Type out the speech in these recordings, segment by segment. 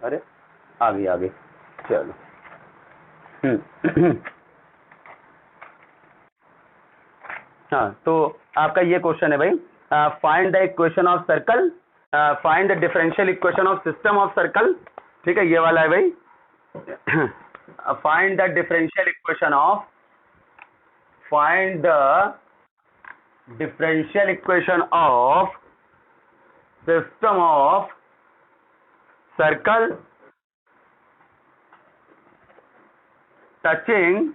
अरे आ गई चलो। हाँ, तो आपका ये क्वेश्चन है भाई, find the equation of circle, find the differential equation of system of circle. ठीक है, ये वाला है भाई। Find the differential equation of, find the differential equation of system of circle touching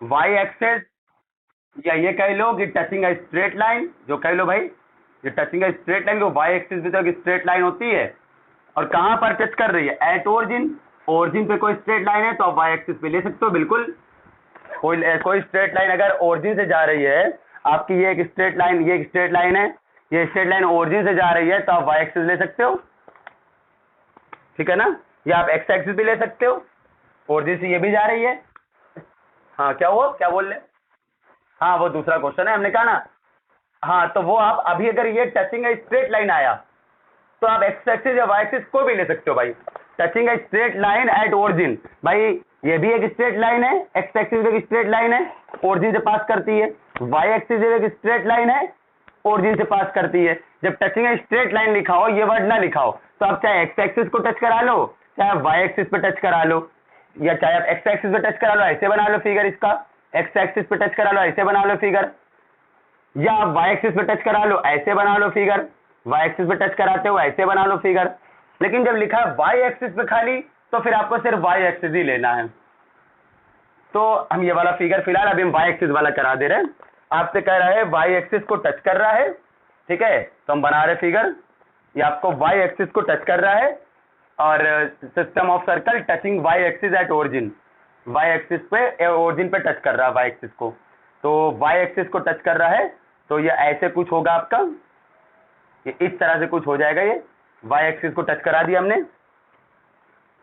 y axes, या ये कह लो कि टचिंग अ स्ट्रेट लाइन, जो कह लो भाई ये टचिंग अ स्ट्रेट लाइन, जो वाई एक्सिस भी तो एक स्ट्रेट लाइन होती है, और कहां पर टच कर रही है, एट ओरिजिन। ओरिजिन पे कोई स्ट्रेट लाइन है तो आप वाई एक्सिस पे ले सकते हो, बिल्कुल। कोई स्ट्रेट लाइन अगर ओरिजिन से जा रही है आपकी, ये एक स्ट्रेट लाइन, ये एक स्ट्रेट लाइन है, ये स्ट्रेट लाइन ओरिजिन से जा रही है तो आप वाई एक्सिस ले सकते हो, ठीक है ना। या आप एक्स एक्सिस भी ले सकते हो, ओरिजिन से ये भी जा रही है। हाँ क्या हुआ, क्या बोल रहे? हाँ वो दूसरा क्वेश्चन है, हमने कहा ना। हाँ तो वो आप अभी अगर ये टचिंग स्ट्रेट लाइन आया तो आप एक्स एक्सिस या वाई एक्सिस को भी ले सकते हो भाई। Touching straight line at origin, भाई ये भी एक स्ट्रेट लाइन है, एक्स एक्सिस एक स्ट्रेट लाइन है, ओरिजिन से पास करती है। वाई एक्सिस एक स्ट्रेट लाइन है, ओरिजिन से पास करती है। जब टचिंग स्ट्रेट लाइन लिखा हो, ये वर्ड ना लिखा हो, तो आप चाहे एक्स एक्सिस को टच करा लो, चाहे आप वाई एक्सिस पे टच करा लो, या चाहे आप एक्स एक्सिस पे टच करा लो, ऐसे बना लो फिगर इसका, एक्स एक्सिस पे टच करा लो, ऐसे बना लो फिगर, या आप वाई एक्सिस पे टच करा लो, ऐसे बना लो फिगर, वाई एक्सिस पे टच कराते हो ऐसे बना लो फिगर। लेकिन जब लिखा है वाई एक्सिस पे खाली, तो फिर आपको सिर्फ वाई एक्सिस ही लेना है। तो हम ये वाला फिगर फिलहाल अभी हम वाई एक्सिस वाला करा दे रहे हैं। आपसे कह रहा है वाई एक्सिस को टच कर रहा है, ठीक है, तो हम बना रहे फिगर, ये आपको वाई एक्सिस को टच कर रहा है, और system of circle touching y axis at origin, y axis पे ओरिजिन पे टच कर रहा है वाई एक्सिस को, तो वाई एक्सिस को टच कर रहा है, तो ये ऐसे कुछ होगा आपका, ये इस तरह से कुछ हो जाएगा। ये वाई एक्सिस को टच करा दिया हमने,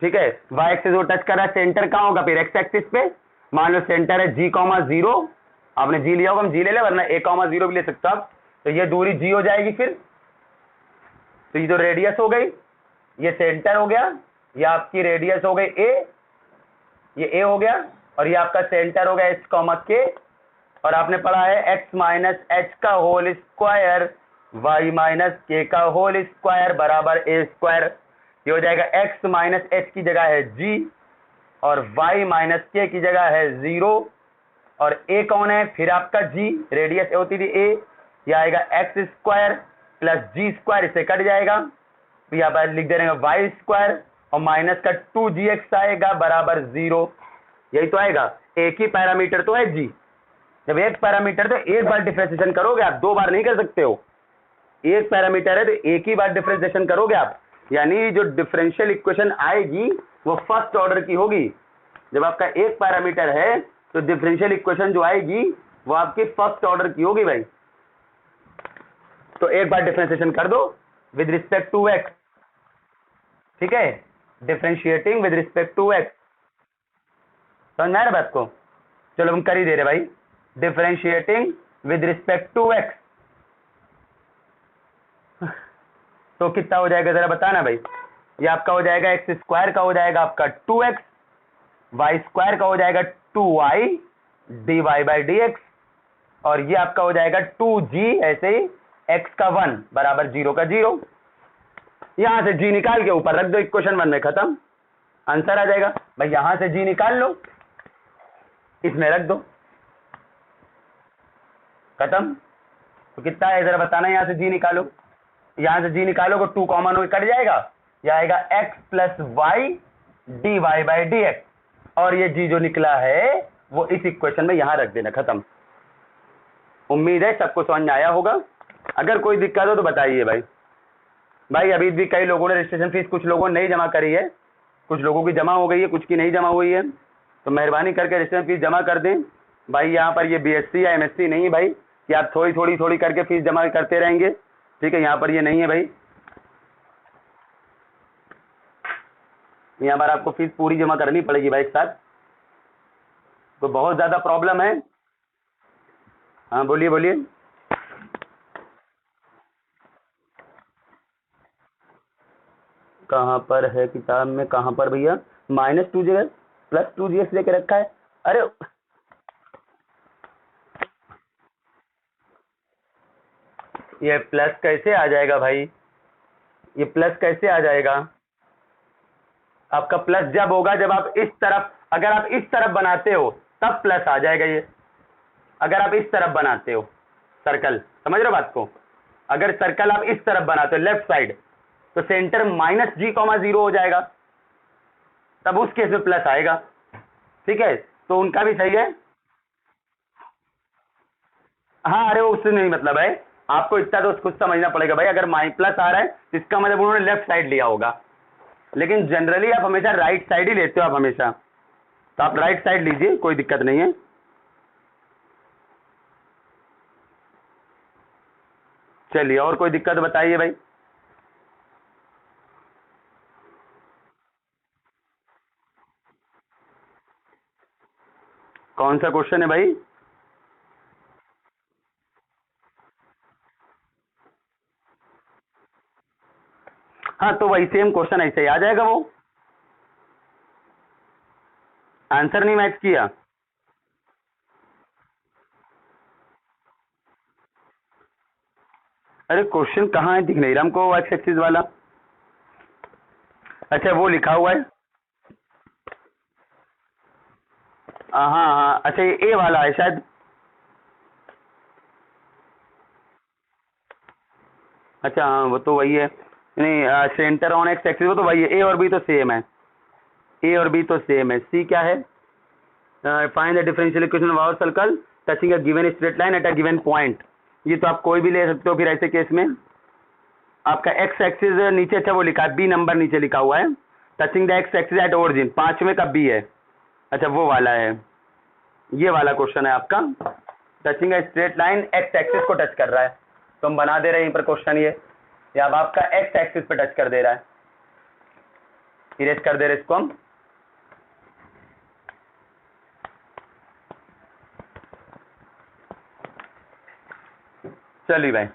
ठीक है, वाई एक्सिस को टच करा, सेंटर कहाँ होगा फिर, एक्स एक्सिस पे। मान लो सेंटर है जी कॉमा जीरो, आपने जी लिया होगा, हम जी ले ले, वरना ए कॉमा जीरो भी ले सकते हो आप। तो ये दूरी जी हो जाएगी फिर, तो ये जो रेडियस हो गई, ये सेंटर हो गया, ये आपकी रेडियस हो गई ए, ये ए हो गया, और ये आपका सेंटर हो गया एच कॉमा के, और आपने पढ़ा है एक्स माइनस एच का होल स्क्वायर वाई माइनस के का होल स्क्वायर बराबर ए स्क्वायर। ये हो जाएगा एक्स माइनस एच की जगह है जी, और वाई माइनस के की जगह है जीरो, और ए कौन है फिर आपका जी, रेडियस होती थी ए, यह आएगा एक्स स्क्वायर प्लस जी स्क्वायर, इसे कट जाएगा, तो यहाँ पर लिख दे रहे हैं वाई स्क्वायर, और माइनस का 2gx आएगा बराबर जीरो। यही तो आएगा, एक ही पैरामीटर तो है जी, जब एक पैरामीटर तो एक बार डिफरेंशिएशन करोगे आप, दो बार नहीं कर सकते हो। एक पैरामीटर है तो एक ही बार डिफरेंशिएशन करोगे आप, यानी जो डिफरेंशियल इक्वेशन आएगी वो फर्स्ट ऑर्डर की होगी। जब आपका एक पैरामीटर है तो डिफरेंशियल इक्वेशन जो आएगी वो आपकी फर्स्ट ऑर्डर की होगी भाई। तो एक बार डिफरेंशिएशन कर दो विद रिस्पेक्ट टू एक्स, ठीक है, differentiating with respect to x, समझ में आ रहा बात को। चलो हम कर ही दे रहे भाई, differentiating with respect to x, तो कितना हो जाएगा जरा बताना भाई। ये आपका हो जाएगा एक्स स्क्वायर का हो जाएगा आपका 2x, वाई स्क्वायर का हो जाएगा 2y dy by D x, और ये आपका हो जाएगा 2g, ऐसे ही x का 1 बराबर 0 का 0। यहां से g निकाल के ऊपर रख दो, इक्वेशन 1 में खत्म, आंसर आ जाएगा भाई। यहां से g निकाल लो, इसमें रख दो, खत्म। तो कितना है जरा बताना, यहां से g निकालो, यहां से g निकालोगे 2 कॉमन हो कट जाएगा, यह आएगा x plus y d y by D x, और ये g जो निकला है वो इस इक्वेशन में यहां रख देना, खत्म। उम्मीद है सबको समझ में आया होगा, अगर कोई दिक्कत हो तो बताइए भाई। अभी भी कई लोगों ने रजिस्ट्रेशन फीस, कुछ लोगों ने नहीं जमा करी है, कुछ लोगों की जमा हो गई है, कुछ की नहीं जमा हुई है, तो मेहरबानी करके रजिस्ट्रेशन फीस जमा कर दें भाई। यहाँ पर ये बीएससी या एमएससी नहीं भाई कि आप थोड़ी थोड़ी थोड़ी करके फीस जमा करते रहेंगे, ठीक है, यहाँ पर ये नहीं है भाई, यहाँ पर आपको फीस पूरी जमा करनी पड़ेगी भाई एक साथ, तो बहुत ज्यादा प्रॉब्लम है। हाँ बोलिए बोलिए। कहाँ पर है किताब में, कहाँ पर भैया? -2 जगह +2gx लेके रखा है। अरे ये प्लस कैसे आ जाएगा भाई? ये प्लस कैसे आ जाएगा? आपका प्लस जब होगा जब आप इस तरफ, अगर आप इस तरफ बनाते हो तब प्लस आ जाएगा ये। अगर आप इस तरफ बनाते हो सर्कल, समझ रहे हो बात को? अगर सर्कल आप इस तरफ बनाते हो लेफ्ट साइड, तो सेंटर -g,0 हो जाएगा, तब उस केस में प्लस आएगा। ठीक है, तो उनका भी सही है। हाँ, अरे वो उससे नहीं मतलब है, आपको इतना तो कुछ समझना पड़ेगा भाई। अगर प्लस आ रहा है तो इसका मतलब उन्होंने लेफ्ट साइड लिया होगा, लेकिन जनरली आप हमेशा राइट साइड ही लेते हो आप हमेशा, तो आप राइट साइड लीजिए, कोई दिक्कत नहीं है। चलिए, और कोई दिक्कत बताइए भाई। कौन सा क्वेश्चन है भाई? हाँ, तो वही सेम क्वेश्चन ऐसे ही आ जाएगा, वो आंसर नहीं मैच किया। अरे क्वेश्चन कहाँ है, दिख नहीं रहा हमको एक्स एक्सिस वाला। अच्छा, वो लिखा हुआ है। हाँ हाँ, अच्छा ये ए वाला है शायद। अच्छा हाँ, वो तो वही है। नहीं, सेंटर ऑन एक्स एक्सिस वो तो वही है। ए और बी तो सेम है, ए और बी तो सेम है। सी क्या है? Find the differential equation of our circle touching a given straight line at a given point. ये तो आप कोई भी ले सकते हो फिर ऐसे केस में। आपका एक्स एक्सिस नीचे, अच्छा वो लिखा है, बी नंबर नीचे लिखा हुआ है, touching the X axis at origin, 5वें का बी है। अच्छा वो वाला है, ये वाला क्वेश्चन है आपका। Touching a straight line x axis को टच कर रहा है, तो हम बना दे रहे हैं यहीं पर क्वेश्चन ये अब आपका एक्स एक्सिस पे टच कर दे रहा है, इरेज कर दे रहे इसको हम। चलिए भाई,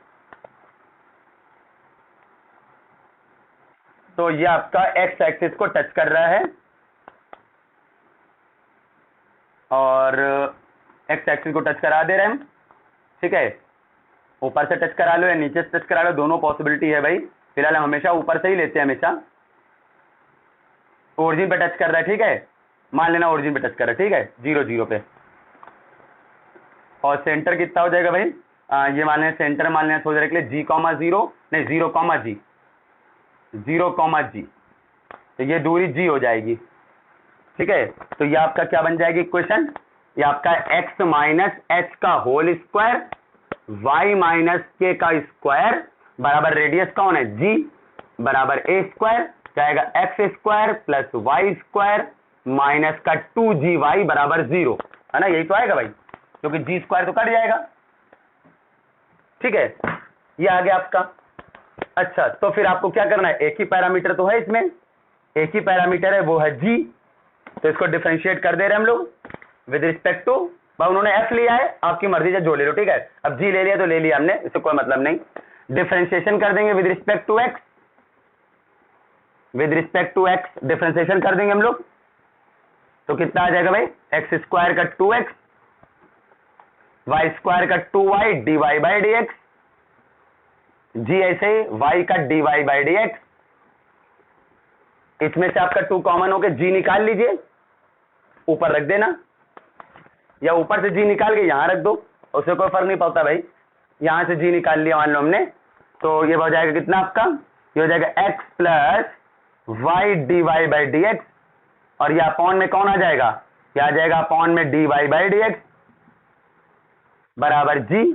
तो ये आपका एक्स एक्सिस को टच कर रहा है, और एक्स एक्सिस को टच करा दे रहे हैं हम। ठीक है, ऊपर से टच करा लो या नीचे से टच करा लो, दोनों पॉसिबिलिटी है भाई। फिलहाल हम हमेशा ऊपर से ही लेते हैं, हमेशा ओरिजिन पे टच कर रहा है। ठीक है, मान लेना ओरिजिन पे टच कर रहा है, ठीक है, 0 0 पे। और सेंटर कितना हो जाएगा भाई? ये मान लेना सेंटर, मान लेना सोच रहे के लिए G,0 नहीं 0,G, 0,G, तो ये दूरी G हो जाएगी। ठीक है, तो ये आपका क्या बन जाएगी इक्वेशन? ये आपका x माइनस एच का होल स्क्वायर, y माइनस के का स्क्वायर बराबर रेडियस कौन है? G, बराबर a स्क्वायर, जाएगा x square plus y square minus का 2GY बराबर 0, है ना? यही तो आएगा भाई, क्योंकि जी स्क्वायर तो कट जाएगा। ठीक है, ये आ गया आपका। अच्छा, तो फिर आपको क्या करना है? एक ही पैरामीटर तो है इसमें, एक ही पैरामीटर है, वो है जी, तो इसको डिफरेंशिएट कर दे रहे हैं हम लोग विद रिस्पेक्ट टू, उन्होंने एफ लिया है, आपकी मर्जी से जोड़ ले लो। ठीक है, अब जी ले लिया तो ले लिया हमने, इससे कोई मतलब नहीं। डिफरेंशिएशन कर देंगे with respect to x, with respect to x differentiation कर देंगे हम लोग, तो कितना आ जाएगा भाई? एक्स स्क्वायर का 2x, वाई स्क्वायर का 2y dy by D X, जी ऐसे ही y का dy बाई डी एक्स। इसमें से आपका 2 कॉमन होके g निकाल लीजिए, ऊपर रख देना, या ऊपर से g निकाल के यहां रख दो, उससे कोई फर्क नहीं पड़ता भाई। यहां से g निकाल लिया मान लो हमने, तो ये हो जाएगा कितना आपका? ये हो जाएगा x plus y d y by D x, और ये अपॉन में कौन आ जाएगा? ये आ जाएगा अपॉन में dy बाई डी एक्स बराबर g।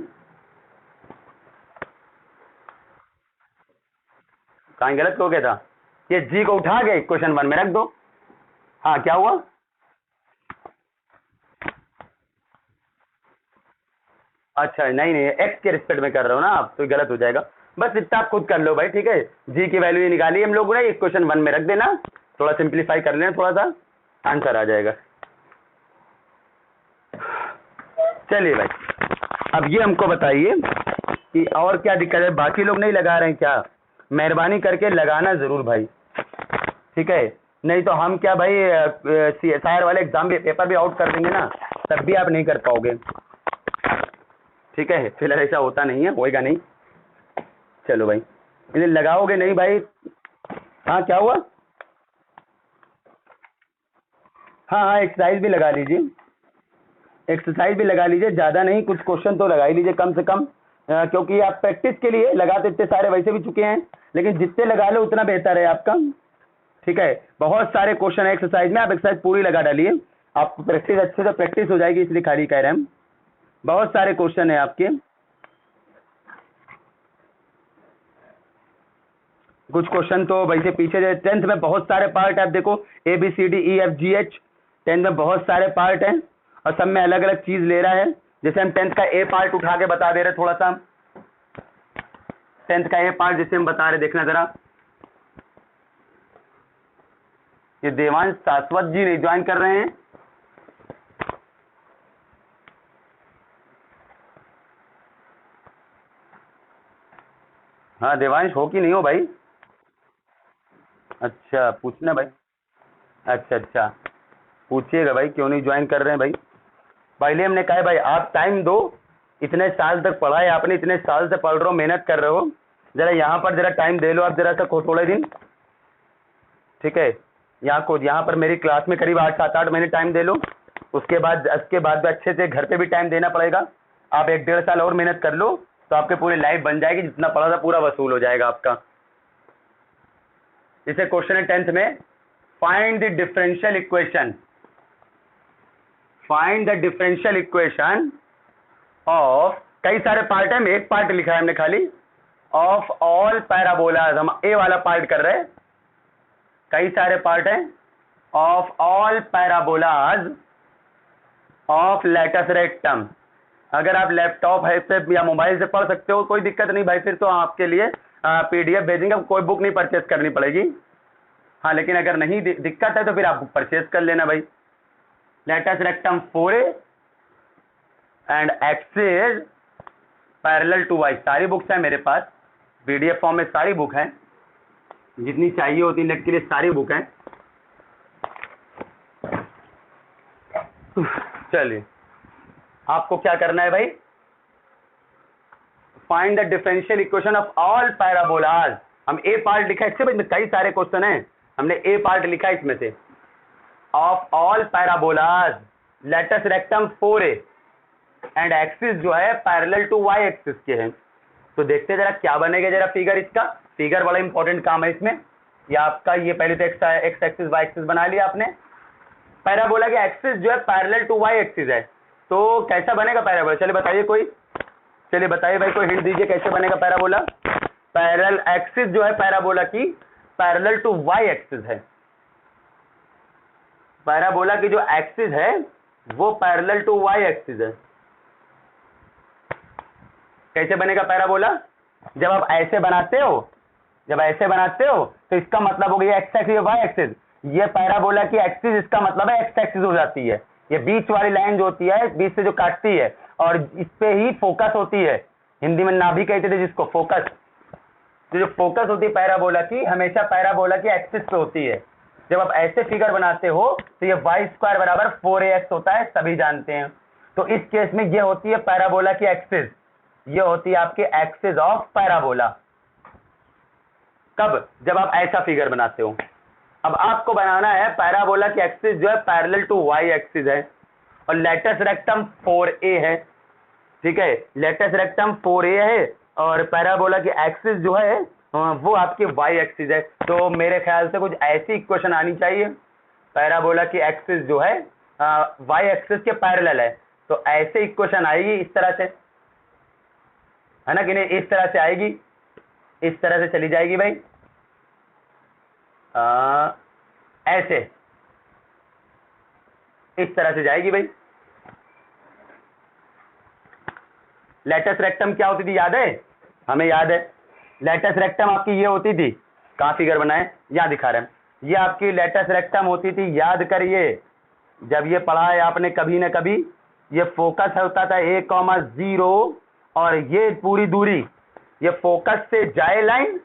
कहीं गलत हो गया था? ये g को उठा के क्वेश्चन 1 में रख दो। हाँ, क्या हुआ? अच्छा नहीं नहीं, x के रिस्पेक्ट में कर रहे हो ना आप, तो गलत हो जाएगा। बस इतना आप खुद कर लो भाई। ठीक है, g की वैल्यू ये निकाली हम लोगों ने, क्वेश्चन 1 में रख देना, थोड़ा सिंप्लीफाई कर लेना, थोड़ा सा आंसर आ जाएगा। चलिए भाई, अब ये हमको बताइए कि और क्या दिक्कत है? बाकी लोग नहीं लगा रहे हैं क्या? मेहरबानी करके लगाना जरूर भाई। ठीक है, नहीं तो हम क्या भाई CSIR वाले एग्जाम भी पेपर भी आउट कर देंगे ना, तब भी आप नहीं कर पाओगे। ठीक है, फिलहाल ऐसा होता नहीं है, होएगा नहीं। चलो भाई, इन्हें लगाओगे नहीं भाई। हाँ क्या हुआ? हाँ हाँ, एक्सरसाइज भी लगा लीजिए, एक्सरसाइज भी लगा लीजिए, ज़्यादा नहीं, कुछ क्वेश्चन तो लगा ही लीजिए कम से कम, क्योंकि आप प्रैक्टिस के लिए लगाते इतने सारे वैसे भी चुके हैं, लेकिन जितने लगा लो उतना बेहतर है आपका। ठीक है, बहुत सारे क्वेश्चन है एक्सरसाइज में, आप एक्सरसाइज पूरी लगा डालिए, आपको प्रैक्टिस अच्छे से प्रैक्टिस हो जाएगी, इसलिए खाली कह रहे हैं हम। बहुत सारे क्वेश्चन है आपके, कुछ क्वेश्चन तो वैसे पीछे 10th में बहुत सारे पार्ट है, आप देखो ABCDEFGH, 10th में बहुत सारे पार्ट हैं और सब में अलग अलग चीज ले रहा है। जैसे हम 10th का ए पार्ट उठा के बता दे रहे, थोड़ा सा 10th का ए पार्ट जैसे हम बता रहे, देखना जरा। ये देवांश शाश्वत जी नहीं ज्वाइन कर रहे हैं। हाँ देवांश, हो कि नहीं हो भाई? अच्छा पूछना भाई, अच्छा अच्छा, पूछिएगा भाई, क्यों नहीं ज्वाइन कर रहे हैं भाई? पहले हमने कहा है भाई आप टाइम दो, इतने साल तक पढ़ा है आपने, इतने साल से पढ़ रहे हो, मेहनत कर रहे हो, जरा यहाँ पर जरा टाइम दे लो आप जरा सा थोड़े दिन। ठीक है, यहाँ पर मेरी क्लास में करीब 8-7-8 महीने टाइम दे लो, उसके बाद भी अच्छे से घर पे भी टाइम देना पड़ेगा। आप 1-1.5 साल और मेहनत कर लो तो आपके पूरी लाइफ बन जाएगी, जितना पढ़ा था पूरा वसूल हो जाएगा आपका। जैसे क्वेश्चन है 10th में, find the differential equation, find the differential equation of, कई सारे पार्ट है, एक पार्ट लिखा है हमने खाली, ऑफ ऑल पैराबोलाज, हम ए वाला पार्ट कर रहे हैं, कई सारे पार्ट हैं, of all parabolas of latus rectum. अगर आप लैपटॉप है से या मोबाइल से पढ़ सकते हो कोई दिक्कत नहीं भाई, फिर तो आपके लिए PDF भेजेंगे, कोई बुक नहीं परचेज करनी पड़ेगी। हाँ लेकिन अगर नहीं दिक्कत है तो फिर आप बुक परचेज कर लेना भाई। Latus rectum 4A and axis parallel to y, सारी बुक्स हैं मेरे पास, PDF फॉर्म में सारी बुक हैं, जितनी चाहिए होती नेट के लिए सारी बुक हैं। चलिए, आपको क्या करना है भाई, find the differential equation of all parabolas. हम ए पार्ट लिखा है, इससे में कई सारे क्वेश्चन हैं, हमने ए पार्ट लिखा है इसमें से, of all parabolas latus rectum 4A and axis जो है पैरेलल टू वाई एक्सिस के हैं। तो देखते जरा क्या बनेगा, जरा फिगर, इसका फिगर बड़ा इंपॉर्टेंट काम है इसमें। या आपका ये पहले तो एक्स एक्सिस वाई एक्सिस बना लिया आपने, पैराबोला के एक्सिस जो है पैरेलल टू वाई एक्सिस है, तो कैसा बनेगा पैराबोला? चलिए बताइए कोई, चलिए बताइए भाई, कोई हिंट दीजिए कैसे बनेगा पैराबोला? पैरेलल एक्सिस जो है पैराबोला की पैरेलल टू वाई एक्सिस है, पैराबोला की जो एक्सिस है वो पैरेलल टू वाई एक्सिस है। कैसे बनेगा पैराबोला? जब आप ऐसे बनाते हो, जब ऐसे बनाते हो तो इसका मतलब हो गया एक्स एक्सिस वाई एक्सिस, ये पैराबोला की एक्सिस, इसका मतलब है एक्स एक्सिस हो जाती है। ये बीच वाली लाइन जो होती है, बीच से जो काटती है और इस पे ही फोकस होती है, हिंदी में नाभि कहते थे जिसको, फोकस। तो जो फोकस होती है पैराबोला की, हमेशा पैराबोला की एक्सिस पे होती है। जब आप ऐसे फिगर बनाते हो तो ये वाई स्क्वायर बराबर 4AX होता है, सभी जानते हैं। तो इस केस में ये होती है पैराबोला की एक्सिस, ये होती है आपकी एक्सिस ऑफ पैराबोला। कब? जब आप ऐसा फिगर बनाते हो। अब आपको बनाना है पैराबोला की एक्सिस जो है पैरेलल टू वाई एक्सिस है और लेटस रेक्टम 4A है। ठीक है, लेटस रेक्टम 4A है और पैराबोला की एक्सिस जो है वो आपकी वाई एक्सिस है। तो मेरे ख्याल से कुछ ऐसी इक्वेशन आनी चाहिए, पैराबोला की एक्सिस जो है वाई एक्सिस के पैरेलल है, तो ऐसे इक्वेशन आएगी इस तरह से, है ना कि नहीं? इस तरह से आएगी, इस तरह से चली जाएगी भाई, ऐसे इस तरह से जाएगी भाई। लेटस रेक्टम क्या होती थी याद है? हमें याद है, लेटस रेक्टम आपकी ये होती थी, कहाँ फिगर बनाए, यहाँ दिखा रहे हैं, ये आपकी लेटस रेक्टम होती थी, याद करिए जब ये पढ़ा है आपने कभी ना कभी। ये फोकस होता था 1,0 और ये पूरी दूरी, ये फोकस से जाए लाइन,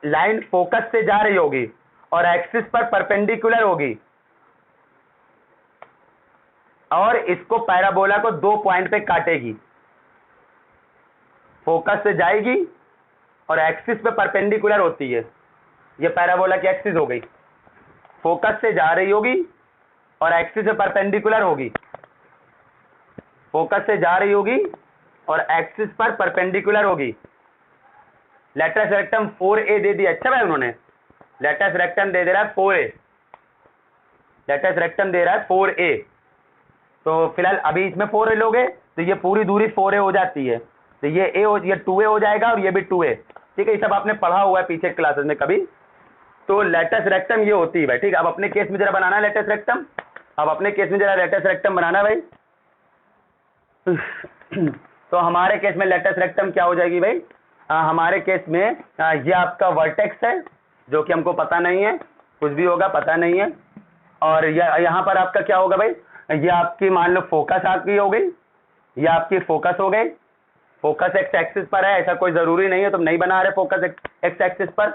लाइन फोकस से जा रही होगी और एक्सिस पर परपेंडिकुलर होगी और इसको पैराबोला को 2 पॉइंट पे काटेगी, फोकस से जाएगी और एक्सिस पे परपेंडिकुलर होती है। ये पैराबोला की एक्सिस हो गई, फोकस से जा रही होगी और एक्सिस पे परपेंडिकुलर होगी, फोकस से जा रही होगी और एक्सिस पर परपेंडिकुलर होगी। लेटस रेक्टम 4A दे दिया। अच्छा भाई उन्होंने लेटस रेक्टम दे रहा है 4A, लेटस रेक्टम दे रहा है 4A। तो फिलहाल अभी इसमें 4A लोगे तो ये पूरी दूरी 4A हो जाती है, तो ये ये 2A हो जाएगा और ये भी 2A। ठीक है, ये सब आपने पढ़ा हुआ है पीछे क्लासेस में कभी। तो लेटस रेक्टम ये होती है भाई। ठीक है, अब अपने केस में जरा बनाना लेटस रेक्टम, अब अपने केस में जरा लेटस रेक्टम बनाना भाई। तो हमारे केस में लेटस रेक्टम क्या हो जाएगी भाई? हमारे केस में ये आपका वर्टेक्स है जो कि हमको पता नहीं है, कुछ भी होगा पता नहीं है। और यहाँ पर आपका क्या होगा भाई? ये आपकी मान लो फोकस आपकी हो गई, ये आपकी फोकस हो गई। फोकस एक्स एक्सिस पर है, ऐसा कोई जरूरी नहीं है, तुम नहीं बना रहे फोकस एक्स एक्सिस पर।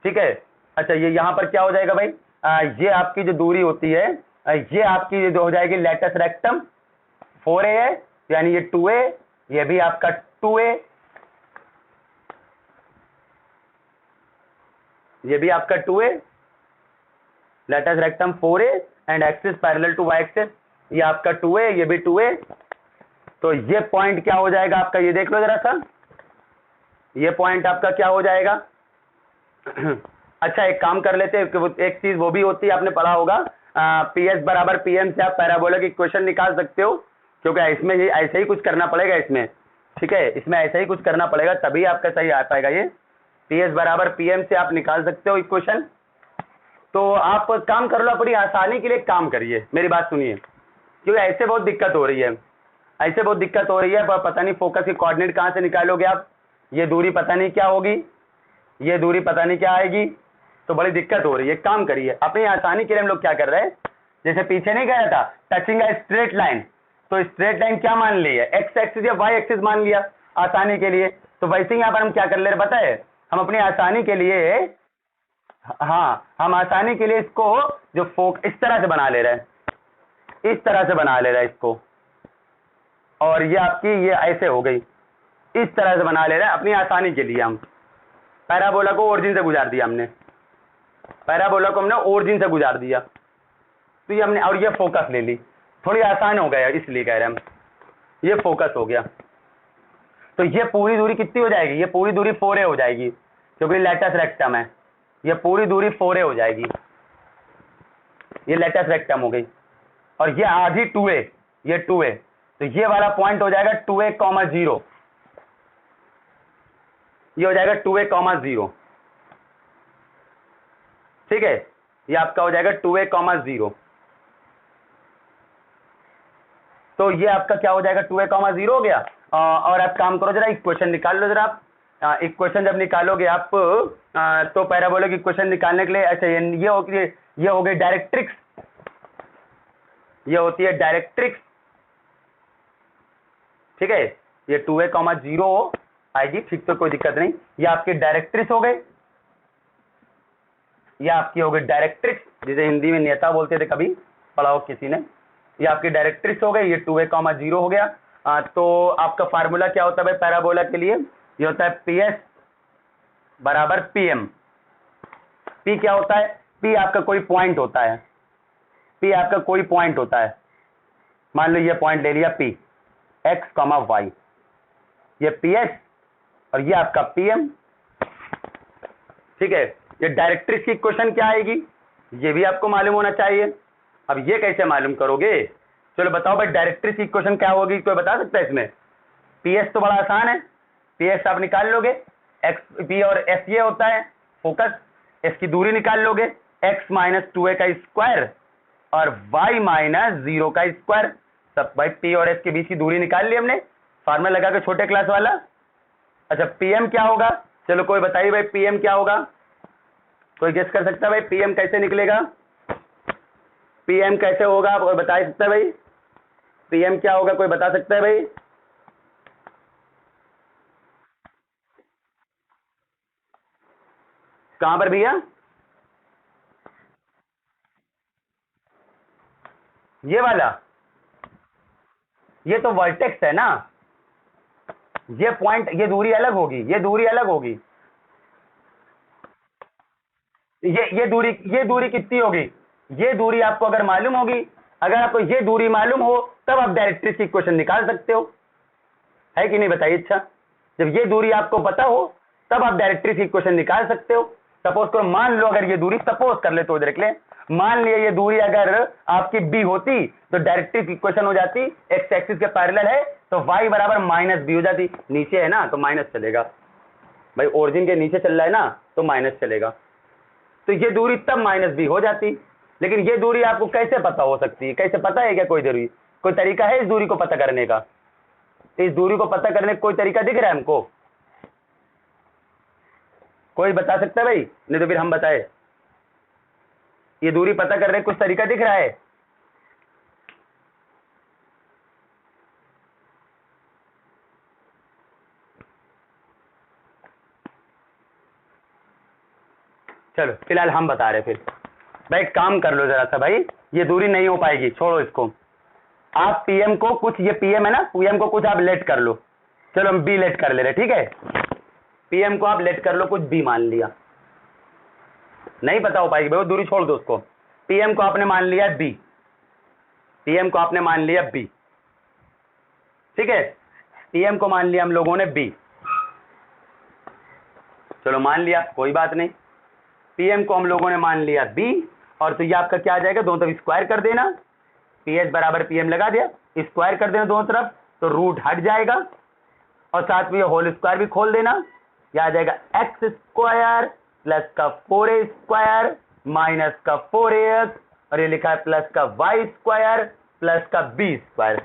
ठीक है, अच्छा ये यहाँ पर क्या हो जाएगा भाई? ये आपकी जो दूरी होती है ये आपकी जो हो जाएगी लेटस रेक्टम 4A है, यानी ये 2A, ये भी आपका 2A, ये भी आपका 2A, latus rectum 4A and axis parallel to Y axis, ये आपका 2A, ये भी 2A। तो ये पॉइंट क्या हो जाएगा आपका? ये देख लो जरा सा, ये पॉइंट आपका क्या हो जाएगा? अच्छा एक काम कर लेते हैं, एक चीज वो भी होती है आपने पढ़ा होगा, PS बराबर PM से आप पैराबोला की इक्वेशन निकाल सकते हो, क्योंकि इसमें ये ऐसे ही कुछ करना पड़ेगा इसमें। ठीक है, इसमें ऐसा ही कुछ करना पड़ेगा तभी आपका सही आ पाएगा। ये PS बराबर PM से आप निकाल सकते हो इक्वेशन। तो आप काम कर लो, अपनी आसानी के लिए काम करिए, मेरी बात सुनिए, क्योंकि ऐसे बहुत दिक्कत हो रही है, ऐसे बहुत दिक्कत हो रही है, पता नहीं फोकस की कोऑर्डिनेट कहाँ से निकालोगे आप, ये दूरी पता नहीं क्या होगी, ये दूरी पता नहीं क्या आएगी, तो बड़ी दिक्कत हो रही है। काम करिए अपनी आसानी के लिए। हम लोग क्या कर रहे हैं, जैसे पीछे नहीं कह रहा था टचिंग अ स्ट्रेट लाइन, तो स्ट्रेट लाइन क्या मान ली है? एक्स एक्सिस या वाई एक्सिस मान लिया आसानी के लिए। तो वैसे ही यहाँ पर हम क्या कर ले रहे पता है, हम अपनी आसानी के लिए, हाँ हम आसानी के लिए इसको जो इस तरह से बना ले रहे हैं, इस तरह से बना ले रहे हैं इसको, और ये आपकी ये ऐसे हो गई, इस तरह से बना ले रहे हैं अपनी आसानी के लिए। हम पैराबोला को ओरिजिन से गुजार दिया हमने, पैराबोला को हमने ओरिजिन से गुजार दिया, तो ये हमने, और ये फोकस ले ली, थोड़ी आसान हो गया इसलिए कह रहे हैं हम, ये फोकस हो गया। तो ये पूरी दूरी कितनी हो जाएगी? ये पूरी दूरी 4A हो जाएगी, क्योंकि लेटस रेक्टम है, ये पूरी दूरी 4A हो जाएगी, ये लेटस रेक्टम हो गई। और ये आधी 2A, ये 2A, तो ये वाला पॉइंट हो जाएगा 2A, 0, ये हो जाएगा 2A, 0। ठीक है, ये आपका हो जाएगा 2A, 0। तो ये आपका क्या हो जाएगा? 2A, 0 हो गया। और आप काम करो जरा, इक्वेशन निकाल लो जरा आप। इक्वेशन जब निकालोगे आप तो पैराबोला की इक्वेशन निकालने के लिए, अच्छा ये हो गई डायरेक्ट्रिक्स, ये होती है डायरेक्ट्रिक्स। ठीक है, ये 2A, 0 आएगी, ठीक, तो कोई दिक्कत नहीं। ये आपकी डायरेक्ट्रिक्स हो गई, ये आपकी हो गई डायरेक्ट्रिक्स, जिसे हिंदी में नेता बोलते थे, कभी पढ़ा हो किसी ने। ये आपकी डायरेक्ट्रिक्स हो गई, ये 2A, 0 हो गया। तो आपका फार्मूला क्या होता है भाई पैराबोला के लिए? ये होता है PS बराबर PM। P क्या होता है? P आपका कोई पॉइंट होता है, P आपका कोई पॉइंट होता है। मान लो ये पॉइंट ले लिया P, X, Y, ये PS और ये आपका PM। ठीक है, ये डायरेक्ट्रिक्स की इक्वेशन क्या आएगी ये भी आपको मालूम होना चाहिए। अब ये कैसे मालूम करोगे? चलो बताओ भाई, डायरेक्ट्रिक्स की इक्वेशन क्या होगी, कोई बता सकता है इसमें? PS तो बड़ा आसान है, PS आप निकाल लोगे, X, P और S ये होता है फोकस, S की दूरी निकाल लोगे, X - 2A का स्क्वायर और Y - 0 का स्क्वायर। सब भाई P और S के बीच की दूरी निकाल ली हमने, फार्मूला लगा के, छोटे क्लास वाला। अच्छा PM क्या होगा? चलो कोई बताइए भाई PM क्या होगा, कोई गेस कर सकता है भाई PM कैसे निकलेगा? PM कैसे होगा, कोई बता सकता है भाई? PM क्या होगा, कोई बता सकता है भाई? कहां पर भैया? ये वाला, ये तो वर्टेक्स है ना, ये पॉइंट, ये दूरी अलग होगी, ये दूरी अलग होगी। ये दूरी कितनी होगी, ये दूरी आपको अगर मालूम होगी, अगर आपको ये दूरी मालूम हो तब आप डायरेक्ट्रिक्स की इक्वेशन निकाल सकते हो, है कि नहीं बताइए। अच्छा, जब ये दूरी आपको पता हो तब आप डायरेक्ट्रिक्स की इक्वेशन निकाल सकते हो। सपोज करो, मान लो अगर ये दूरी, सपोज कर ले तो देख ले, मान लिया ये दूरी अगर आपकी बी होती तो डायरेक्ट्रिक्स इक्वेशन हो जाती, एक्स एक्सिस के पैरेलल है तो y बराबर माइनस बी हो जाती। नीचे है ना तो माइनस चलेगा भाई, ओरिजिन के नीचे चल रहा है ना तो माइनस चलेगा, तो ये दूरी तब माइनस बी हो जाती। लेकिन ये दूरी आपको कैसे पता हो सकती है, कैसे पता है क्या, कोई दूरी, कोई तरीका है इस दूरी को पता करने का? इस दूरी को पता करने का कोई तरीका दिख रहा है हमको? कोई बता सकता है भाई? नहीं तो फिर हम बताए, ये दूरी पता करने का कुछ तरीका दिख रहा है? चलो फिलहाल हम बता रहे, फिर भाई एक काम कर लो जरा सा भाई, ये दूरी नहीं हो पाएगी, छोड़ो इसको। आप पीएम को कुछ, ये पीएम है ना, पीएम को कुछ आप लेट कर लो, चलो हम बी लेट कर ले रहे, ठीक है। पीएम को आप लेट कर लो कुछ बी मान लिया, नहीं पता हो पाएगी भाई, वो दूरी छोड़ दो उसको। पीएम को आपने मान लिया बी, पीएम को आपने मान लिया बी, ठीक है। पीएम को मान लिया हम लोगों ने बी, चलो मान लिया, कोई बात नहीं। पीएम को हम लोगों ने मान लिया बी, और तो ये आपका क्या आ जाएगा, दोनों तरफ स्क्वायर कर देना, पीएच बराबर पीएम लगा दिया, स्क्वायर कर देना दोनों तरफ, तो रूट हट जाएगा, और साथ में होल स्क्वायर भी खोल देना, यह आ जाएगा एक्स स्क्वायर प्लस का 4a स्क्वायर माइनस का 4ax, और ये लिखा है प्लस का वाई स्क्वायर प्लस का बी स्क्वायर,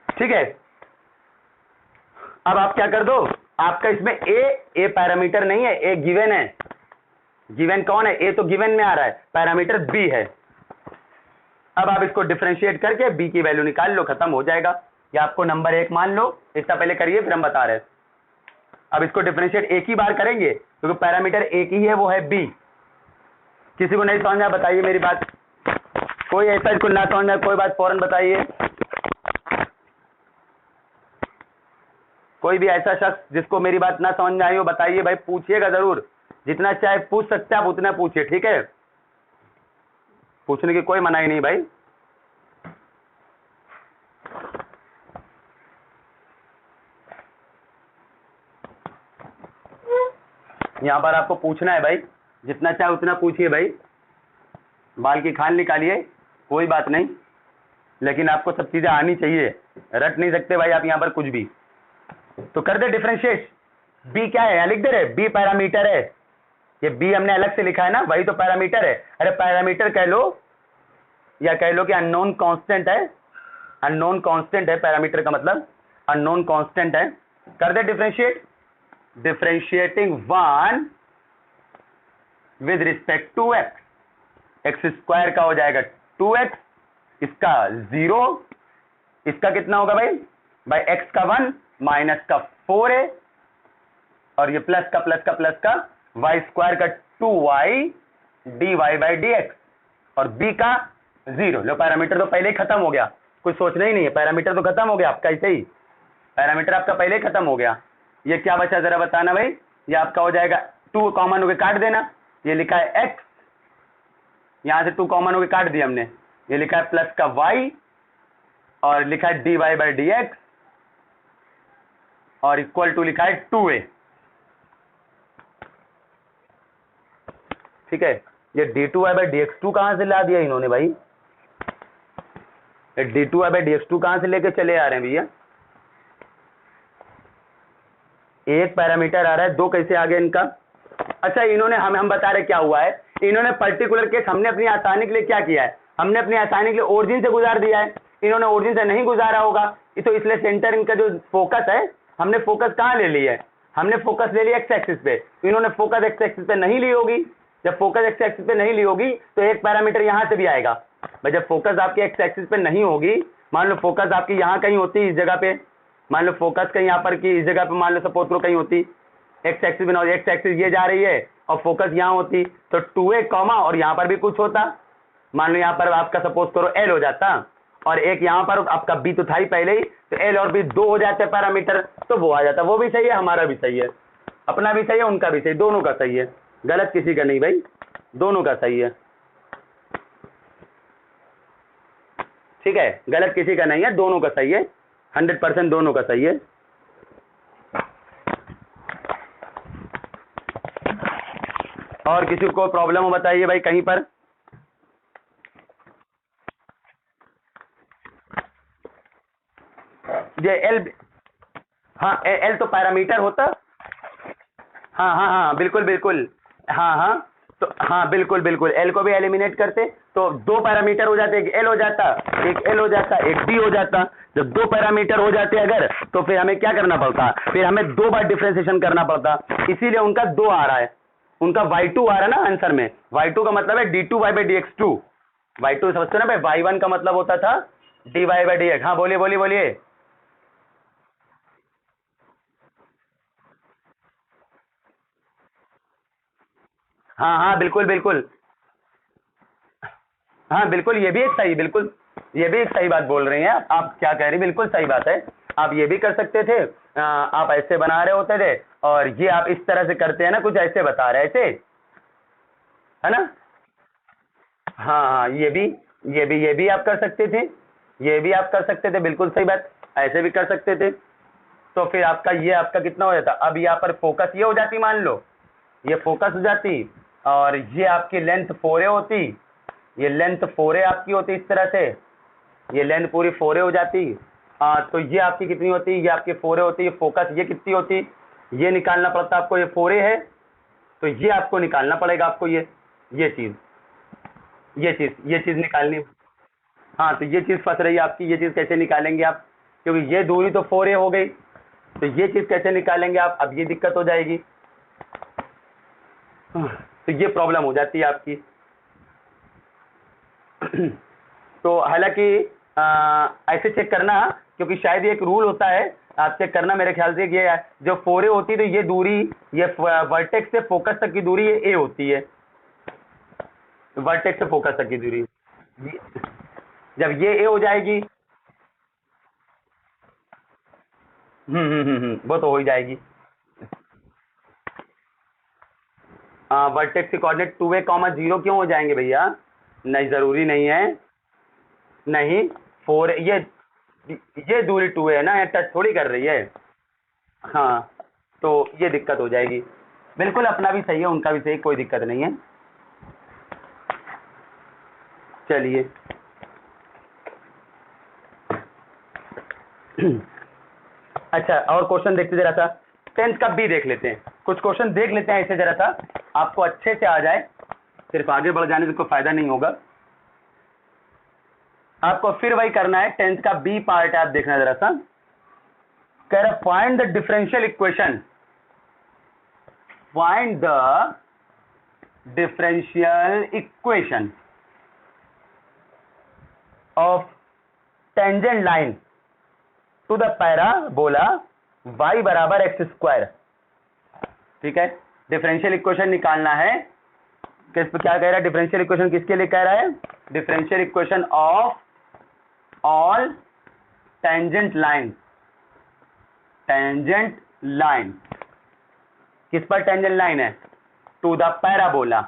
ठीक है। अब आप क्या कर दो, आपका इसमें ए पैरामीटर नहीं है, ए गिवन है। गिवन कौन है? ए तो गिवन में आ रहा है, पैरामीटर बी है। अब आप इसको डिफरेंशिएट करके बी की वैल्यू निकाल लो, खत्म हो जाएगा। या आपको नंबर 1 मान लो, इससे पहले करिए फिर हम बता रहे हैं। अब इसको डिफरेंशिएट एक ही बार करेंगे क्योंकि पैरामीटर एक ही है, वो है बी। किसी को नहीं समझ में बताइए मेरी बात, कोई ऐसा इसको ना समझ में कोई बात फौरन बताइए। कोई भी ऐसा शख्स जिसको मेरी बात ना समझ में आई हो बताइए भाई, पूछिएगा जरूर, जितना चाहे पूछ सकते हैं आप उतना पूछिए, ठीक है। पूछने की कोई मनाही नहीं भाई। यहां पर आपको पूछना है भाई, जितना चाहे उतना पूछिए भाई, बाल की खाल निकालिए, कोई बात नहीं, लेकिन आपको सब चीजें आनी चाहिए, रट नहीं सकते भाई आप यहां पर कुछ भी। तो कर दे डिफरेंशिएट, बी क्या है, यहां लिख दे रहे, बी पैरामीटर है, ये बी हमने अलग से लिखा है ना, वही तो पैरामीटर है। अरे पैरामीटर कह लो या कह लो कि अननोन कांस्टेंट है, अननोन कांस्टेंट है, पैरामीटर का मतलब अननोन कांस्टेंट है। कर दे differentiate, differentiating 1 with respect to X, X square का हो जाएगा 2x, इसका 0, इसका कितना होगा भाई, भाई x का 1 माइनस का 4a, और ये प्लस का प्लस का प्लस का y स्क्वायर का 2y dy बाई dx, और b का 0। लो पैरामीटर तो पहले ही खत्म हो गया, कुछ सोचना ही नहीं है, पैरामीटर तो खत्म हो गया आपका, ऐसे ही पैरामीटर आपका पहले ही खत्म हो गया। ये क्या बचा जरा बताना भाई, ये आपका हो जाएगा 2 कॉमन होकर काट देना, ये लिखा है x, यहां से 2 कॉमन होकर काट दिया हमने, ये लिखा है प्लस का y, और लिखा है dy बाई dx, और इक्वल टू लिखा है 2a, ठीक है। ये d2y बाई dx2 कहां से ला दिया इन्होंने भाई, ये d2y बाई dx2 कहां से लेके चले आ रहे हैं भैया, एक पैरामीटर आ रहा है, 2 कैसे आ गए इनका। अच्छा इन्होंने हम बता रहे क्या हुआ है, इन्होंने पर्टिकुलर केस हमने अपनी आसानी के लिए क्या किया है, हमने अपनी आसानी के लिए ओरिजिन से गुजार दिया है, इन्होंने ओरिजिन से नहीं गुजारा होगा, तो इसलिए सेंटर इनका जो फोकस है, हमने फोकस कहां ले लिया है, हमने फोकस ले लिया एक्स एक्सिस पे, इन्होंने फोकस एक्स एक्सिस पे नहीं ली होगी। जब फोकस एक्स एक्सिस पे नहीं ली होगी तो एक पैरामीटर यहां से भी आएगा भाई, जब फोकस आपकी एक्स एक्सिस पे नहीं होगी, मान लो फोकस आपकी यहां कहीं होती इस जगह पे, मान लो फोकस कहीं यहाँ पर की इस जगह पे, मान लो सपोज करो कहीं होती एक्स एक्सिस बना, एक्स एक्सिस ये जा रही है और फोकस यहाँ होती, तो 2a कॉमा और यहाँ पर भी कुछ होता, मान लो यहाँ पर आपका सपोज करो एल हो जाता, और एक यहाँ पर आपका बी तो था ही पहले ही, तो एल और बी दो हो जाते पैरामीटर, तो वो आ जाता। वो भी सही है, हमारा भी सही है, अपना भी सही है, उनका भी सही, दोनों का सही है, गलत किसी का नहीं भाई, दोनों का सही है। ठीक है, गलत किसी का नहीं है, दोनों का सही है, 100% दोनों का सही है। और किसी को प्रॉब्लम हो बताइए भाई कहीं पर। ये एल, हाँ एल तो पैरामीटर होता, हाँ हाँ हाँ बिल्कुल बिल्कुल, हाँ हाँ, तो हाँ बिल्कुल बिल्कुल, एल को भी एलिमिनेट करते तो दो पैरामीटर हो जाते, एक एल हो जाता, एक एल हो जाता, एक बी हो जाता। जब दो पैरामीटर हो जाते अगर, तो फिर हमें क्या करना पड़ता, फिर हमें दो बार डिफ्रेंसिएशन करना पड़ता, इसीलिए उनका दो आ रहा है, उनका y2 आ रहा है ना आंसर में। y2 का मतलब है d2y/dx2, y2 समझते हो ना भाई, y1 का मतलब होता था dy/dx। हाँ बोलिए बोलिए बोलिए। हाँ हाँ बिल्कुल बिल्कुल, हाँ बिल्कुल, ये भी एक सही, बिल्कुल ये भी एक सही बात बोल रही हैं आप क्या कह रही, बिल्कुल सही बात है। आप ये भी कर सकते थे, आप ऐसे बना रहे होते थे, और ये आप इस तरह से करते हैं ना, कुछ ऐसे बता रहे थे, है ना। हाँ हाँ, ये भी आप कर सकते थे, ये भी आप कर सकते थे, बिल्कुल सही बात, ऐसे भी कर सकते थे। तो फिर आपका ये आपका कितना हो जाता, अब यहाँ पर फोकस ये हो जाती, मान लो ये फोकस हो जाती, और ये आपकी लेंथ 4a होती, ये लेंथ 4a आपकी होती इस तरह से, ये लेंथ पूरी 4a हो जाती। तो ये आपकी कितनी होती, ये आपकी 4a होती, ये फोकस ये कितनी होती, ये निकालना पड़ता आपको, ये 4a है, तो ये आपको निकालना पड़ेगा आपको, ये चीज, ये चीज निकालनी। हाँ तो ये चीज फंस रही है आपकी, ये चीज कैसे निकालेंगे आप, क्योंकि ये दूरी तो 4a हो गई, तो ये चीज कैसे निकालेंगे आप, अब ये दिक्कत हो जाएगी, तो ये प्रॉब्लम हो जाती है आपकी। तो हालांकि ऐसे चेक करना, क्योंकि शायद ये एक रूल होता है, आप चेक करना, मेरे ख्याल से ये जो 4a होती है, तो ये दूरी, ये वर्टेक्स से फोकस तक की दूरी ये a होती है, वर्टेक्स से फोकस तक की दूरी, जब ये a हो जाएगी, वो तो हो ही जाएगी। वर्टेक्स के कोऑर्डिनेट 2a, 0 क्यों हो जाएंगे भैया, नहीं जरूरी नहीं है, नहीं 4 ये दूरी 2a है ना, ये टच थोड़ी कर रही है। हाँ तो ये दिक्कत हो जाएगी, बिल्कुल अपना भी सही है, उनका भी सही, कोई दिक्कत नहीं है। चलिए अच्छा, और क्वेश्चन देखते जरा सा, 10th का बी देख लेते हैं, कुछ क्वेश्चन देख लेते हैं ऐसे जरा सा, आपको अच्छे से आ जाए, सिर्फ आगे बढ़ जाने से कोई फायदा नहीं होगा, आपको फिर वही करना है। 10th का बी पार्ट है, आप देखना जरा सा, कह रहा find the differential equation, find the differential equation of tangent line to the parabola y बराबर x²। ठीक है, डिफरेंशियल इक्वेशन निकालना है, किस पे क्या कह रहा है, डिफरेंशियल इक्वेशन किसके लिए कह रहा है, differential equation of all tangent line, tangent line, किस पर टेंजेंट लाइन है, to the parabola,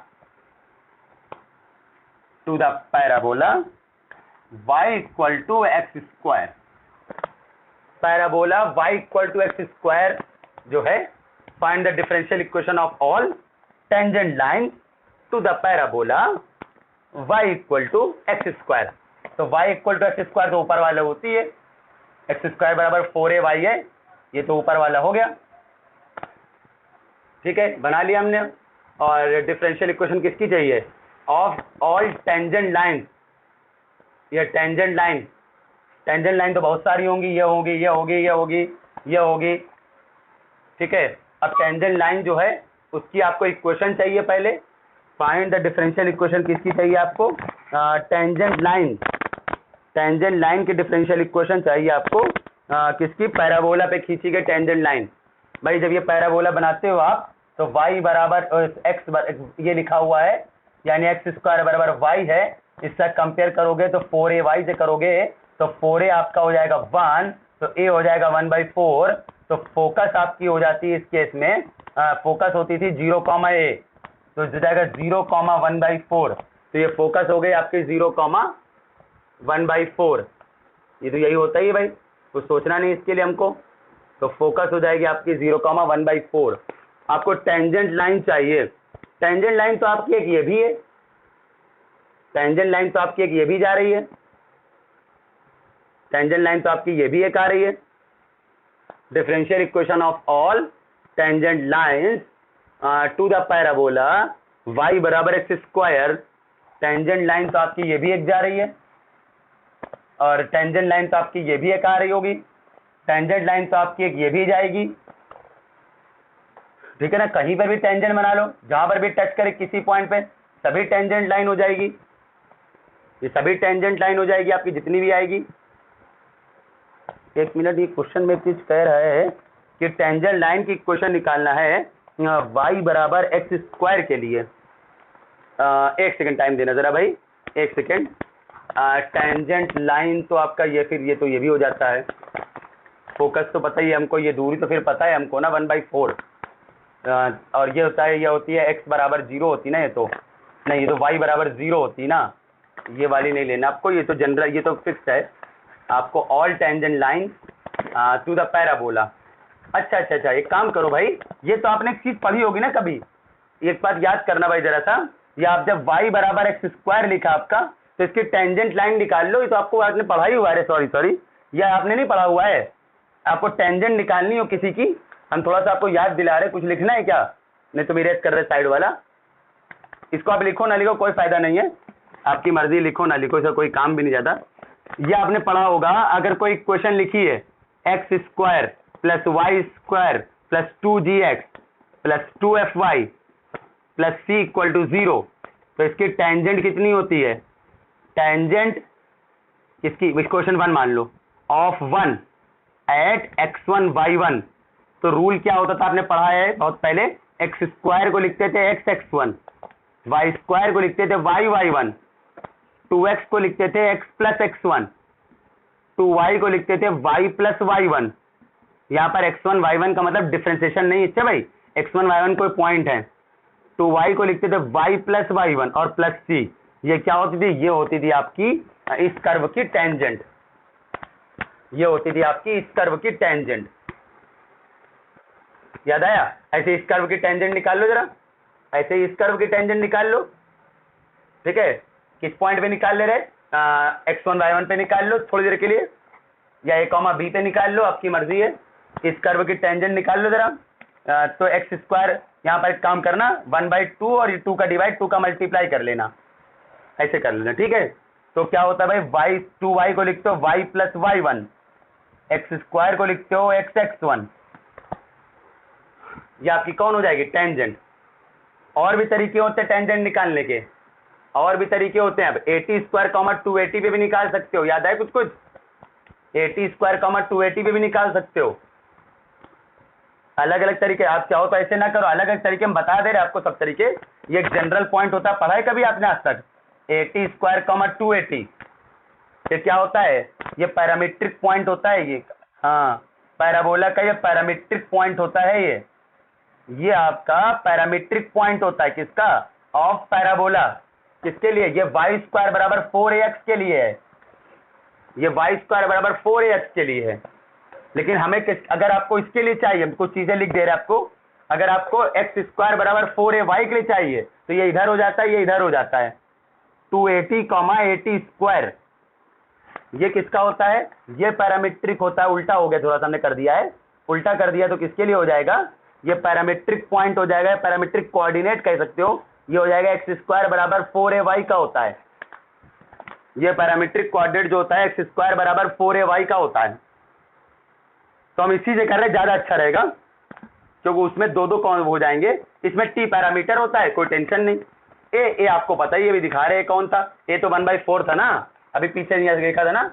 to the parabola y equal to x², parabola y equal to x² जो है, find the differential equation of all tangent line to the parabola y equal to x²। तो y equal to x² तो ऊपर वाला होती है, x² बराबर 4ay है, ये तो ऊपर वाला हो गया। ठीक है, बना लिया हमने। और डिफरेंशियल इक्वेशन किसकी चाहिए, ऑफ ऑल टेंजेंट लाइन, ये टेंजेंट लाइन, टेंजेंट लाइन तो बहुत सारी होंगी, ये होगी, ये होगी, ये होगी, ये होगी। ठीक है, अब टेंजेंट लाइन जो है उसकी आपको इक्वेशन चाहिए पहले, फाइंड द डिफरेंशियल इक्वेशन किसकी चाहिए आपको, टेंजेंट लाइन, टेंजेंट लाइन की डिफरेंशियल इक्वेशन चाहिए आपको, किसकी, पैराबोला पे खींची गई टेंजेंट लाइन। भाई जब ये पैराबोला बनाते हो आप, तो y बराबर x ये लिखा हुआ है, यानी x² बराबर y है, इससे कंपेयर करोगे तो 4ay से करोगे तो 4a आपका हो जाएगा 1, तो a हो जाएगा 1/4। तो फोकस आपकी हो जाती है इस केस में, फोकस होती थी 0, a, तो हो जाएगा 0, 1/4। तो ये फोकस हो गई आपकी 0, 1/4। ये तो यही होता ही है भाई, कुछ सोचना नहीं इसके लिए हमको। तो फोकस हो जाएगी आपकी 0, 1/4। आपको टेंजेंट लाइन चाहिए। टेंजेंट लाइन तो आपकी एक ये भी है, टेंजेंट लाइन तो आपकी एक ये भी जा रही है, टेंजेंट लाइन तो आपकी ये भी एक आ रही है। Differential equation of all tangent lines to the parabola y बराबर x²। टेंजेंट लाइन तो आपकी ये भी एक जा रही है, और टेंजेंट लाइन तो आपकी ये भी एक आ रही होगी, टेंजेंट लाइन तो आपकी एक ये भी जाएगी, ठीक है ना। कहीं पर भी टेंजेंट बना लो, जहां पर भी टच करे किसी पॉइंट पे, सभी टेंजेंट लाइन हो जाएगी। ये सभी टेंजेंट लाइन हो जाएगी आपकी, जितनी भी आएगी। एक मिनट, ये क्वेश्चन में कुछ कह रहा है कि टेंजेंट लाइन की इक्वेशन निकालना है y बराबर x² के लिए। एक सेकंड टाइम देना जरा भाई, एक सेकंड। टेंजेंट लाइन तो आपका ये, फिर ये तो ये भी हो जाता है। फोकस तो पता ही है हमको, ये दूरी तो फिर पता है हमको ना 1/4। और ये होता है, ये होती है x बराबर 0 होती ना, ये तो नहीं, ये तो y बराबर 0 होती ना, ये वाली नहीं लेना आपको, ये तो जनरल, ये तो फिक्स है आपको। All tangent line to the parabola. अच्छा अच्छा अच्छा, एक काम करो भाई, ये तो आपने एक चीज पढ़ी होगी ना कभी, एक बात याद करना भाई जरा सा। ये आप जब y बराबर x² लिखा आपका, तो इसकी टेंजेंट लाइन निकाल लो। ये तो आपको आपने पढ़ा ही हुआ है, सॉरी, ये आपने नहीं पढ़ा हुआ है। आपको टेंजेंट निकालनी हो किसी की, हम थोड़ा सा आपको याद दिला रहे। कुछ लिखना है क्या? नहीं तो मेरे कर रहे साइड वाला। इसको आप लिखो ना लिखो कोई फायदा नहीं है, आपकी मर्जी, लिखो ना लिखो, इसका कोई काम भी नहीं जाता। ये आपने पढ़ा होगा, अगर कोई इक्वेशन लिखी है x² + y² + 2gx + 2fy + c = 0, तो इसकी टेंजेंट कितनी होती है? टेंजेंट इसकी इक्वेशन 1 मान लो, ऑफ 1 एट x1 y1। तो रूल क्या होता था आपने पढ़ा है बहुत पहले, x² को लिखते थे x(x1), y² को लिखते थे y(y1), 2x को लिखते थे x + x1, 2y को लिखते थे y + y1। यहाँ पर x1 y1 का मतलब डिफरेंशिएशन नहीं है भाई, x1 y1 कोई पॉइंट है। 2y को लिखते थे y + y1 और प्लस c। ये क्या होती थी? ये होती थी आपकी इस कर्व की टेंजेंट, ये होती थी आपकी इस कर्व की टेंजेंट। याद आया? ऐसे इस कर्व की टेंजेंट निकाल लो जरा, ऐसे इस कर्व की टेंजेंट निकाल लो, ठीक है। किस पॉइंट पे निकाल ले रहे? x1 y1 पे निकाल लो थोड़ी देर के लिए, या a, b पे निकाल लो, आपकी मर्जी है। इस कर्व की टेंजेंट निकाल लो जरा। तो x² यहाँ पर एक काम करना, 1/2 और 2 का डिवाइड, 2 का मल्टीप्लाई कर लेना, ऐसे कर लेना, ठीक है। तो क्या होता है भाई, 2y को लिखते हो y + y1, x² को लिखते हो x(x1), ये आपकी कौन हो जाएगी? टेंजेंट। और भी तरीके होते हैं टेंजेंट निकालने के, और भी तरीके होते हैं। अब 80² 280 पे भी निकाल सकते हो, याद है कुछ? 80² 280 पे भी निकाल सकते हो। अलग अलग तरीके, आप चाहो तो ऐसे ना करो, अलग अलग तरीके हम बता दे रहे आपको सब तरीके। ये एक जनरल पॉइंट होता है, पढ़ा है कभी आपने आज तक? 80² 280, ये क्या होता है? ये पैरामीट्रिक पॉइंट होता है ये, हाँ, पैराबोला का ये पैरामीट्रिक पॉइंट होता है। ये आपका पैरामीट्रिक पॉइंट होता है, किसका? Of parabola. किसके लिए? ये y² बराबर 4ax के लिए है, ये y² बराबर 4ax के लिए है। लेकिन हमें अगर आपको इसके लिए चाहिए, हम कुछ चीजें लिख दे रहे हैं आपको, अगर आपको x² बराबर 4ay के लिए चाहिए तो ये इधर हो जाता है, ये इधर हो जाता है। 280, 80², ये किसका होता है? ये पैरामीट्रिक होता है। उल्टा हो गया, थोड़ा सा हमने कर दिया है, उल्टा कर दिया, तो किसके लिए हो जाएगा? ये पैरामीट्रिक पॉइंट हो जाएगा, पैरामीट्रिक कोऑर्डिनेट कह सकते हो। ये हो जाएगा x² बराबर 4ay का होता है। ये पैरामीट्रिक कोऑर्डिनेट जो होता है x² बराबर 4ay का होता है। तो हम इसी से कर रहे हैं, ज्यादा अच्छा रहेगा, क्योंकि उसमें दो कौन हो जाएंगे। इसमें t पैरामीटर होता है, कोई टेंशन नहीं। ए आपको पता ही, ये भी दिखा रहे हैं कौन था, ए तो 1/4 था ना, अभी पीछे नहीं देखा था ना।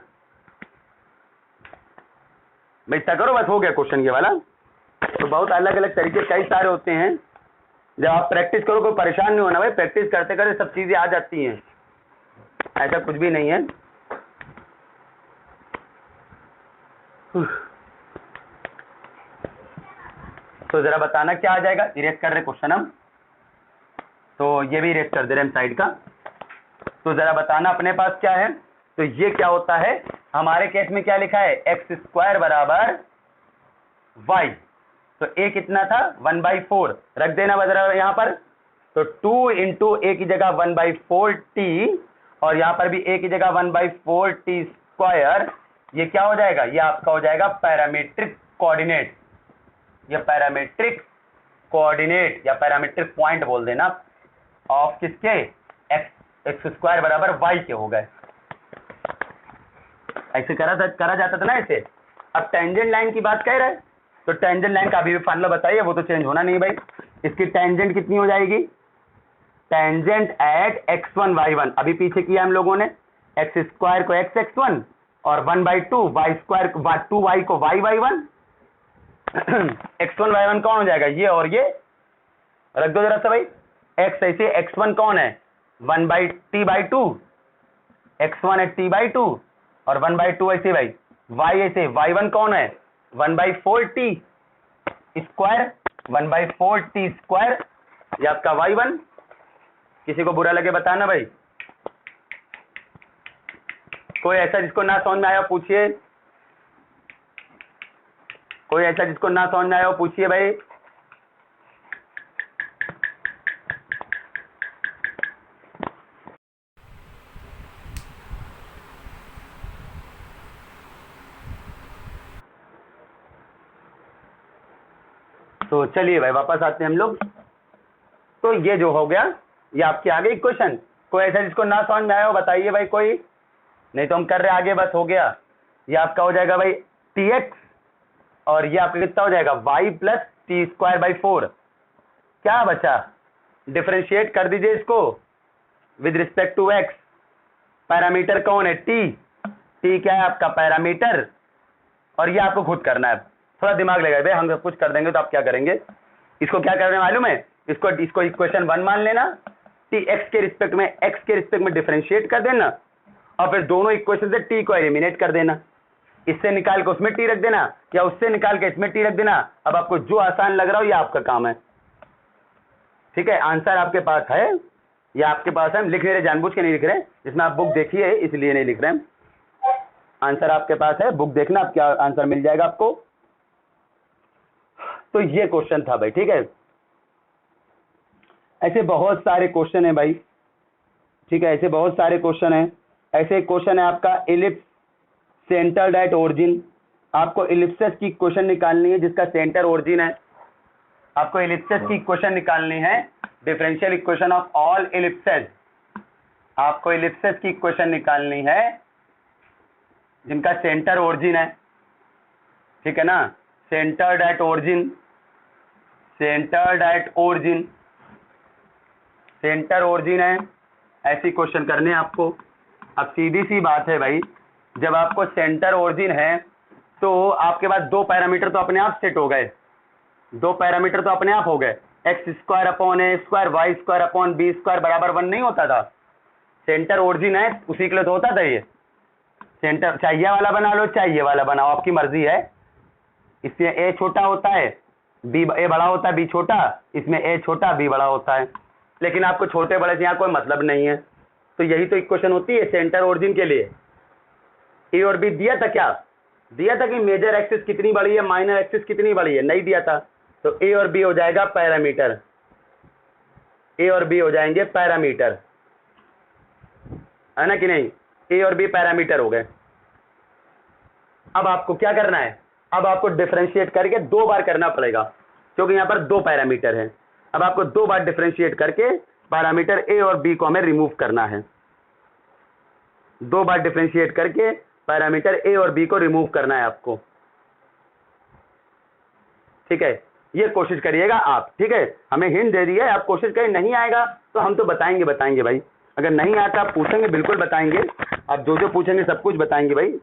मैं इतना करो, बस हो गया क्वेश्चन ये वाला। तो बहुत अलग अलग तरीके कई सारे होते हैं, जब आप प्रैक्टिस करो कोई परेशान नहीं होना भाई, प्रैक्टिस करते करते सब चीजें आ जाती हैं। ऐसा कुछ भी नहीं है। तो जरा बताना क्या आ जाएगा, इरेज कर रहे क्वेश्चन हम, तो ये भी इरेज कर दे रहे हम साइड का। तो जरा बताना अपने पास क्या है, तो ये क्या होता है, हमारे केस में क्या लिखा है, एक्स स्क्वायर बराबर वाई, तो ए कितना था 1/4 रख देना बराबर यहाँ पर, तो 2 इंटू ए की जगह 1/4 टी, और यहाँ पर भी ए की जगह 1/4 टी स्क्वायर, ये क्या हो जाएगा, ये आपका हो जाएगा पैरामीट्रिक कोऑर्डिनेट, ये पैरामीट्रिक कोऑर्डिनेट या पैरामीट्रिक पॉइंट बोल देना ऑफ किसके, एक्स स्क्वायर बराबर वाई के हो गए। ऐसे करा जाता था ना ऐसे। अब टेंजेंट लाइन की बात कह रहे हैं, तो टेंजेंट लाइन का अभी भी फार्मूला बताइए, वो तो चेंज होना नहीं भाई। इसकी टेंजेंट कितनी हो जाएगी, टेंजेंट एट x1 y1, अभी पीछे किया हम लोगों ने, एक्स स्क्वायर को x1 और 1/2 वाई स्क्वायर 2y को y1, x1 y1 कौन हो जाएगा, ये और ये रख दो जरा सा भाई। x ऐसे x1 कौन है 1/t/2, x1 है t/2 और 1/2 ऐसे भाई, y ऐसे y1 कौन है 1/4t स्क्वायर, 1/4t स्क्वायर, ये आपका y1। किसी को बुरा लगे बताना भाई, कोई ऐसा जिसको ना समझ में आया पूछिए, कोई ऐसा जिसको ना समझ में आया पूछिए भाई। तो चलिए भाई वापस आते हैं हम लोग। तो ये जो हो गया, ये आपके आगे क्वेश्चन, कोई ऐसा जिसको ना समझ में आया हो बताइए भाई कोई, नहीं तो हम कर रहे आगे, बस हो गया। ये आपका हो जाएगा भाई tx, और ये आपका कितना हो जाएगा y प्लस t²/4, क्या बचा, डिफरेंशिएट कर दीजिए इसको with respect to x। Parameter कौन है t क्या है आपका पैरामीटर, और ये आपको खुद करना है, थोड़ा दिमाग लगाइए भाई, हम सब कुछ कर देंगे तो आप क्या करेंगे, इसको क्या करना है मालूम है, इसको इक्वेशन 1 मान लेना, टी एक्स के रिस्पेक्ट में डिफरेंशिएट कर देना, और फिर दोनों इक्वेशन से टी को एलिमिनेट कर देना, इससे निकाल के उसमें टी रख देना या उससे निकाल के इसमें टी रख देना। अब आपको जो आसान लग रहा हो ये आपका काम है, ठीक है। आंसर आपके पास है, या आपके पास है, हम लिख रहे जानबूझ के नहीं लिख रहे, इसमें आप बुक देखिए इसलिए नहीं लिख रहे हैं। आंसर आपके पास है, बुक देखना, आपका आंसर मिल जाएगा आपको। तो ये क्वेश्चन था भाई, ठीक है। ऐसे बहुत सारे क्वेश्चन है भाई, ठीक है, ऐसे बहुत सारे क्वेश्चन है। ऐसे क्वेश्चन है आपका इलिप्स सेंटर्ड एट ओरिजिन, आपको इलिप्सेस की इक्वेशन निकालनी है जिसका सेंटर ओरिजिन है, आपको इलिप्सेस की इक्वेशन निकालनी है, डिफरेंशियल इक्वेशन ऑफ ऑल इलिप्सेस, आपको इलिप्सेस की इक्वेशन निकालनी है जिनका सेंटर ओरिजिन है, ठीक है ना, centred at origin, centred at origin, centre origin है, ऐसी क्वेश्चन करने हैं आपको। अब सीधी सी बात है भाई, जब आपको सेंटर ओरिजिन है तो आपके पास दो पैरामीटर तो अपने आप सेट हो गए, दो पैरामीटर तो अपने आप हो गए, x² / a² y² / b² बराबर 1 नहीं होता था, सेंटर ओरिजिन है उसी के लिए तो होता था ये। सेंटर चाहिए वाला बना लो, चाहिए वाला बनाओ, आपकी मर्जी है। इसमें a छोटा होता है, a बड़ा होता है, b छोटा, इसमें a छोटा b बड़ा होता है, लेकिन आपको छोटे बड़े से यहाँ कोई मतलब नहीं है। तो यही तो इक्वेशन होती है सेंटर ओरिजिन के लिए। ए और बी दिया था, क्या दिया था कि मेजर एक्सिस कितनी बड़ी है, माइनर एक्सिस कितनी बड़ी है, नहीं दिया था। तो ए और बी हो जाएगा पैरामीटर, ए और बी हो जाएंगे पैरामीटर, है ना कि नहीं, ए और बी पैरामीटर हो गए। अब आपको क्या करना है, अब आपको डिफरेंशिएट करके 2 बार करना पड़ेगा, क्योंकि यहाँ पर 2 पैरामीटर है। अब आपको 2 बार डिफरेंशिएट करके पैरामीटर ए और बी को हमें रिमूव करना है, 2 बार डिफरेंशिएट करके पैरामीटर ए और बी को रिमूव करना है आपको, ठीक है। ये कोशिश करिएगा आप, ठीक है, हमें हिंट दे दिया है, आप कोशिश करें, नहीं आएगा तो हम तो बताएंगे भाई, अगर नहीं आता आप पूछेंगे, बिल्कुल बताएंगे, आप जो जो पूछेंगे सब कुछ बताएंगे भाई।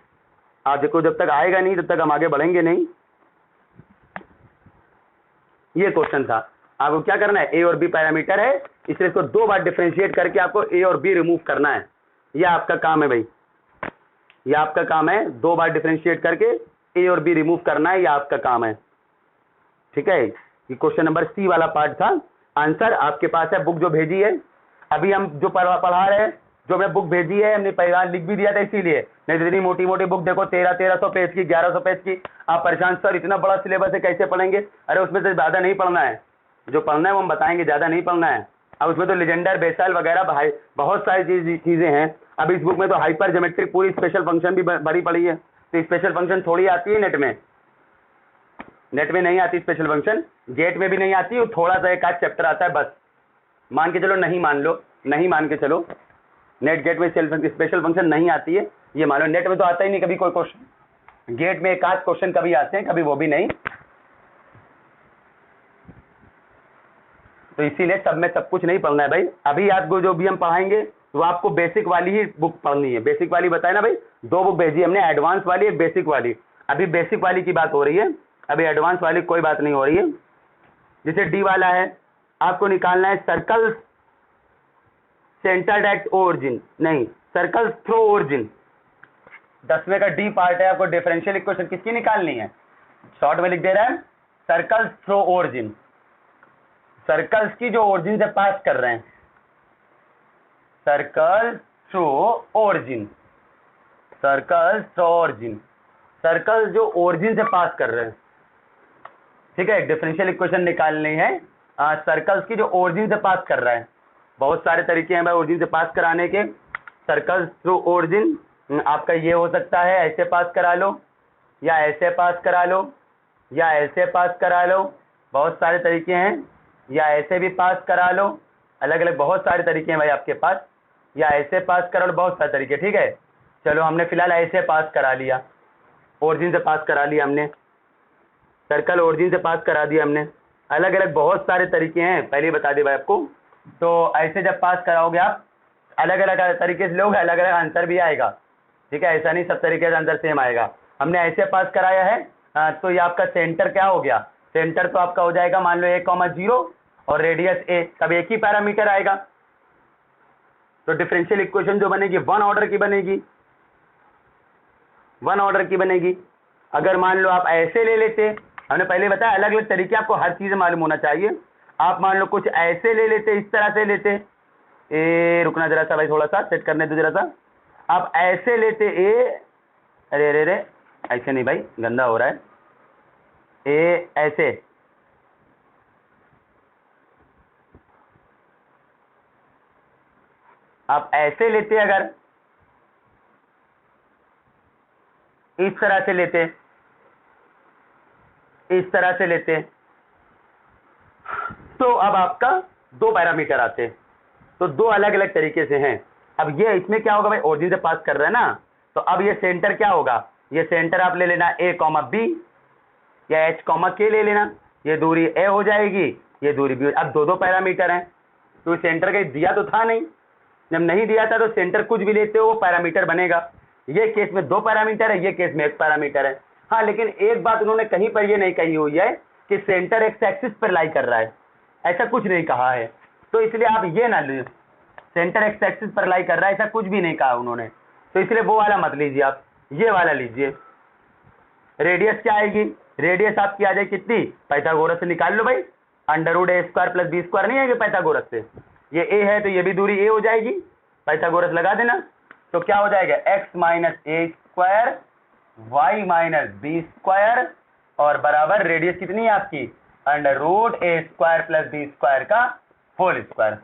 आप देखो जब तक आएगा नहीं तब तक हम आगे बढ़ेंगे नहीं। ये क्वेश्चन था, आपको क्या करना है, ए और बी पैरामीटर है, इसलिए इसको 2 बार डिफरेंशिएट करके आपको ए और बी रिमूव करना है। ये आपका काम है भाई, ये आपका काम है, 2 बार डिफरेंशिएट करके ए और बी रिमूव करना है, ये आपका काम है। ठीक है, ये क्वेश्चन नंबर सी वाला पार्ट था। आंसर आपके पास है, बुक जो भेजी है अभी हम जो पढ़ा रहे हैं, जो हमने बुक भेजी है हमने परिवार लिख भी दिया था, इसीलिए नहीं तो इतनी मोटी मोटी बुक देखो 1300 पेज की, 1100 पेज की, आप परेशान सर इतना बड़ा सिलेबस है कैसे पढ़ेंगे। अरे उसमें से ज़्यादा नहीं पढ़ना है, जो पढ़ना है वो हम बताएंगे, ज़्यादा नहीं पढ़ना है। अब उसमें तो लेजेंडर बेसल वगैरह भाई बहुत सारी चीज़ें हैं। अब इस बुक में तो हाइपर ज्योमेट्रिक पूरी स्पेशल फंक्शन भी भरी पड़ी है, तो स्पेशल फंक्शन थोड़ी आती है नेट में नहीं आती स्पेशल फंक्शन, गेट में भी नहीं आती, वो थोड़ा सा एक आध चैप्टर आता है बस, मान के चलो, नहीं मान के चलो, नेट गेट में स्पेशल फंक्शन नहीं आती है, ये मान लो। नेट में तो आता ही नहीं कभी कोई क्वेश्चन, गेट में एक आध क्वेश्चन कभी आते हैं, कभी वो भी नहीं। तो इसीलिए सब में सब कुछ नहीं पढ़ना है भाई। अभी आपको जो भी हम पढ़ाएंगे तो आपको बेसिक वाली ही बुक पढ़नी है। बेसिक वाली बताए ना भाई, 2 बुक भेजी हमने, एडवांस वाली एक बेसिक वाली। अभी बेसिक वाली की बात हो रही है, अभी एडवांस वाली कोई बात नहीं हो रही है। जैसे डी वाला है, आपको निकालना है सर्कल सेंटर्ड एट ओरिजिन, नहीं सर्कल थ्रू ओरिजिन। 10वें का डी पार्ट है, आपको डिफरेंशियल इक्वेशन किसकी निकालनी है, शॉर्ट में लिख दे रहा है सर्कल थ्रू ओरिजिन, सर्कल्स की जो ओरिजिन से पास कर रहे हैं, circle through origin, circle through origin, circle जो ओरिजिन से पास कर रहे हैं। ठीक है, डिफरेंशियल इक्वेशन निकालनी है सर्कल्स की जो ओरिजिन से पास कर रहा है। बहुत सारे तरीके हैं भाई ओरिजिन से पास कराने के। सर्कल थ्रू ओरिजिन आपका ये हो सकता है, ऐसे पास करा लो, या ऐसे पास करा लो, या ऐसे पास करा लो, बहुत सारे तरीके हैं, या ऐसे भी पास करा लो, अलग अलग बहुत सारे तरीके हैं भाई आपके पास, या ऐसे पास करा लो, बहुत सारे तरीके। ठीक है, चलो हमने फिलहाल ऐसे पास करा लिया, ओरिजिन से पास करा लिया हमने, सर्कल ओरिजिन से पास करा दिया हमने। अलग अलग बहुत सारे तरीके हैं, पहले ही बता दिए भाई आपको। तो ऐसे जब पास कराओगे आप, अलग अलग तरीके से लोगे, अलग अलग आंसर भी आएगा। ठीक है, ऐसा नहीं सब तरीके से आंसर सेम आएगा। हमने ऐसे पास कराया है, तो ये आपका सेंटर क्या हो गया, सेंटर तो आपका हो जाएगा मान लो 1,0 और रेडियस a, तब एक ही पैरामीटर आएगा। तो डिफरेंशियल इक्वेशन जो बनेगी 1 ऑर्डर की बनेगी, 1 ऑर्डर की बनेगी। अगर मान लो आप ऐसे ले लेते, हमने पहले बताया अलग अलग तरीके, आपको हर चीज मालूम होना चाहिए। आप मान लो कुछ ऐसे ले लेते, इस तरह से लेते, रुकना जरा सा भाई, थोड़ा सा सेट करने दो जरा सा। आप ऐसे लेते अरे अरे अरे, ऐसे नहीं भाई, गंदा हो रहा है, ऐसे, आप ऐसे लेते, अगर इस तरह से लेते, इस तरह से लेते, तो अब आपका 2 पैरामीटर आते। तो 2 अलग अलग तरीके से हैं। अब ये इसमें क्या होगा भाई, ओरिजिन से पास कर रहे हैं ना, तो अब ये सेंटर क्या होगा, ये सेंटर आप ले लेना a, b या h, k ले लेना, ये दूरी a हो जाएगी, ये दूरी b। अब 2 पैरामीटर हैं, तो सेंटर का दिया तो था नहीं, जब नहीं दिया था तो सेंटर कुछ भी लेते हो वो पैरामीटर बनेगा। ये केस में 2 पैरामीटर है, ये केस में 1 पैरामीटर है। हाँ, लेकिन एक बात उन्होंने कहीं पर ये नहीं कही हुई है कि सेंटर एक्स एक्सिस पर लाई कर रहा है, ऐसा कुछ नहीं कहा है। तो इसलिए आप ये ना लीजिए, सेंटर एक्स एक्सिस पर लाई कर रहा है ऐसा कुछ भी नहीं कहा उन्होंने, तो इसलिए वो वाला मत लीजिए, आप ये वाला लीजिए। रेडियस क्या आएगी, रेडियस आपकी आ जाएगी कितनी, पाइथागोरस से निकाल लो भाई, √a² + b² नहीं आएगी पाइथागोरस से, ये a है तो ये भी दूरी a हो जाएगी, पाइथागोरस लगा देना, तो क्या हो जाएगा x - a² y - b² और बराबर रेडियस कितनी है आपकी, √a² + b² का होल स्क्वायर।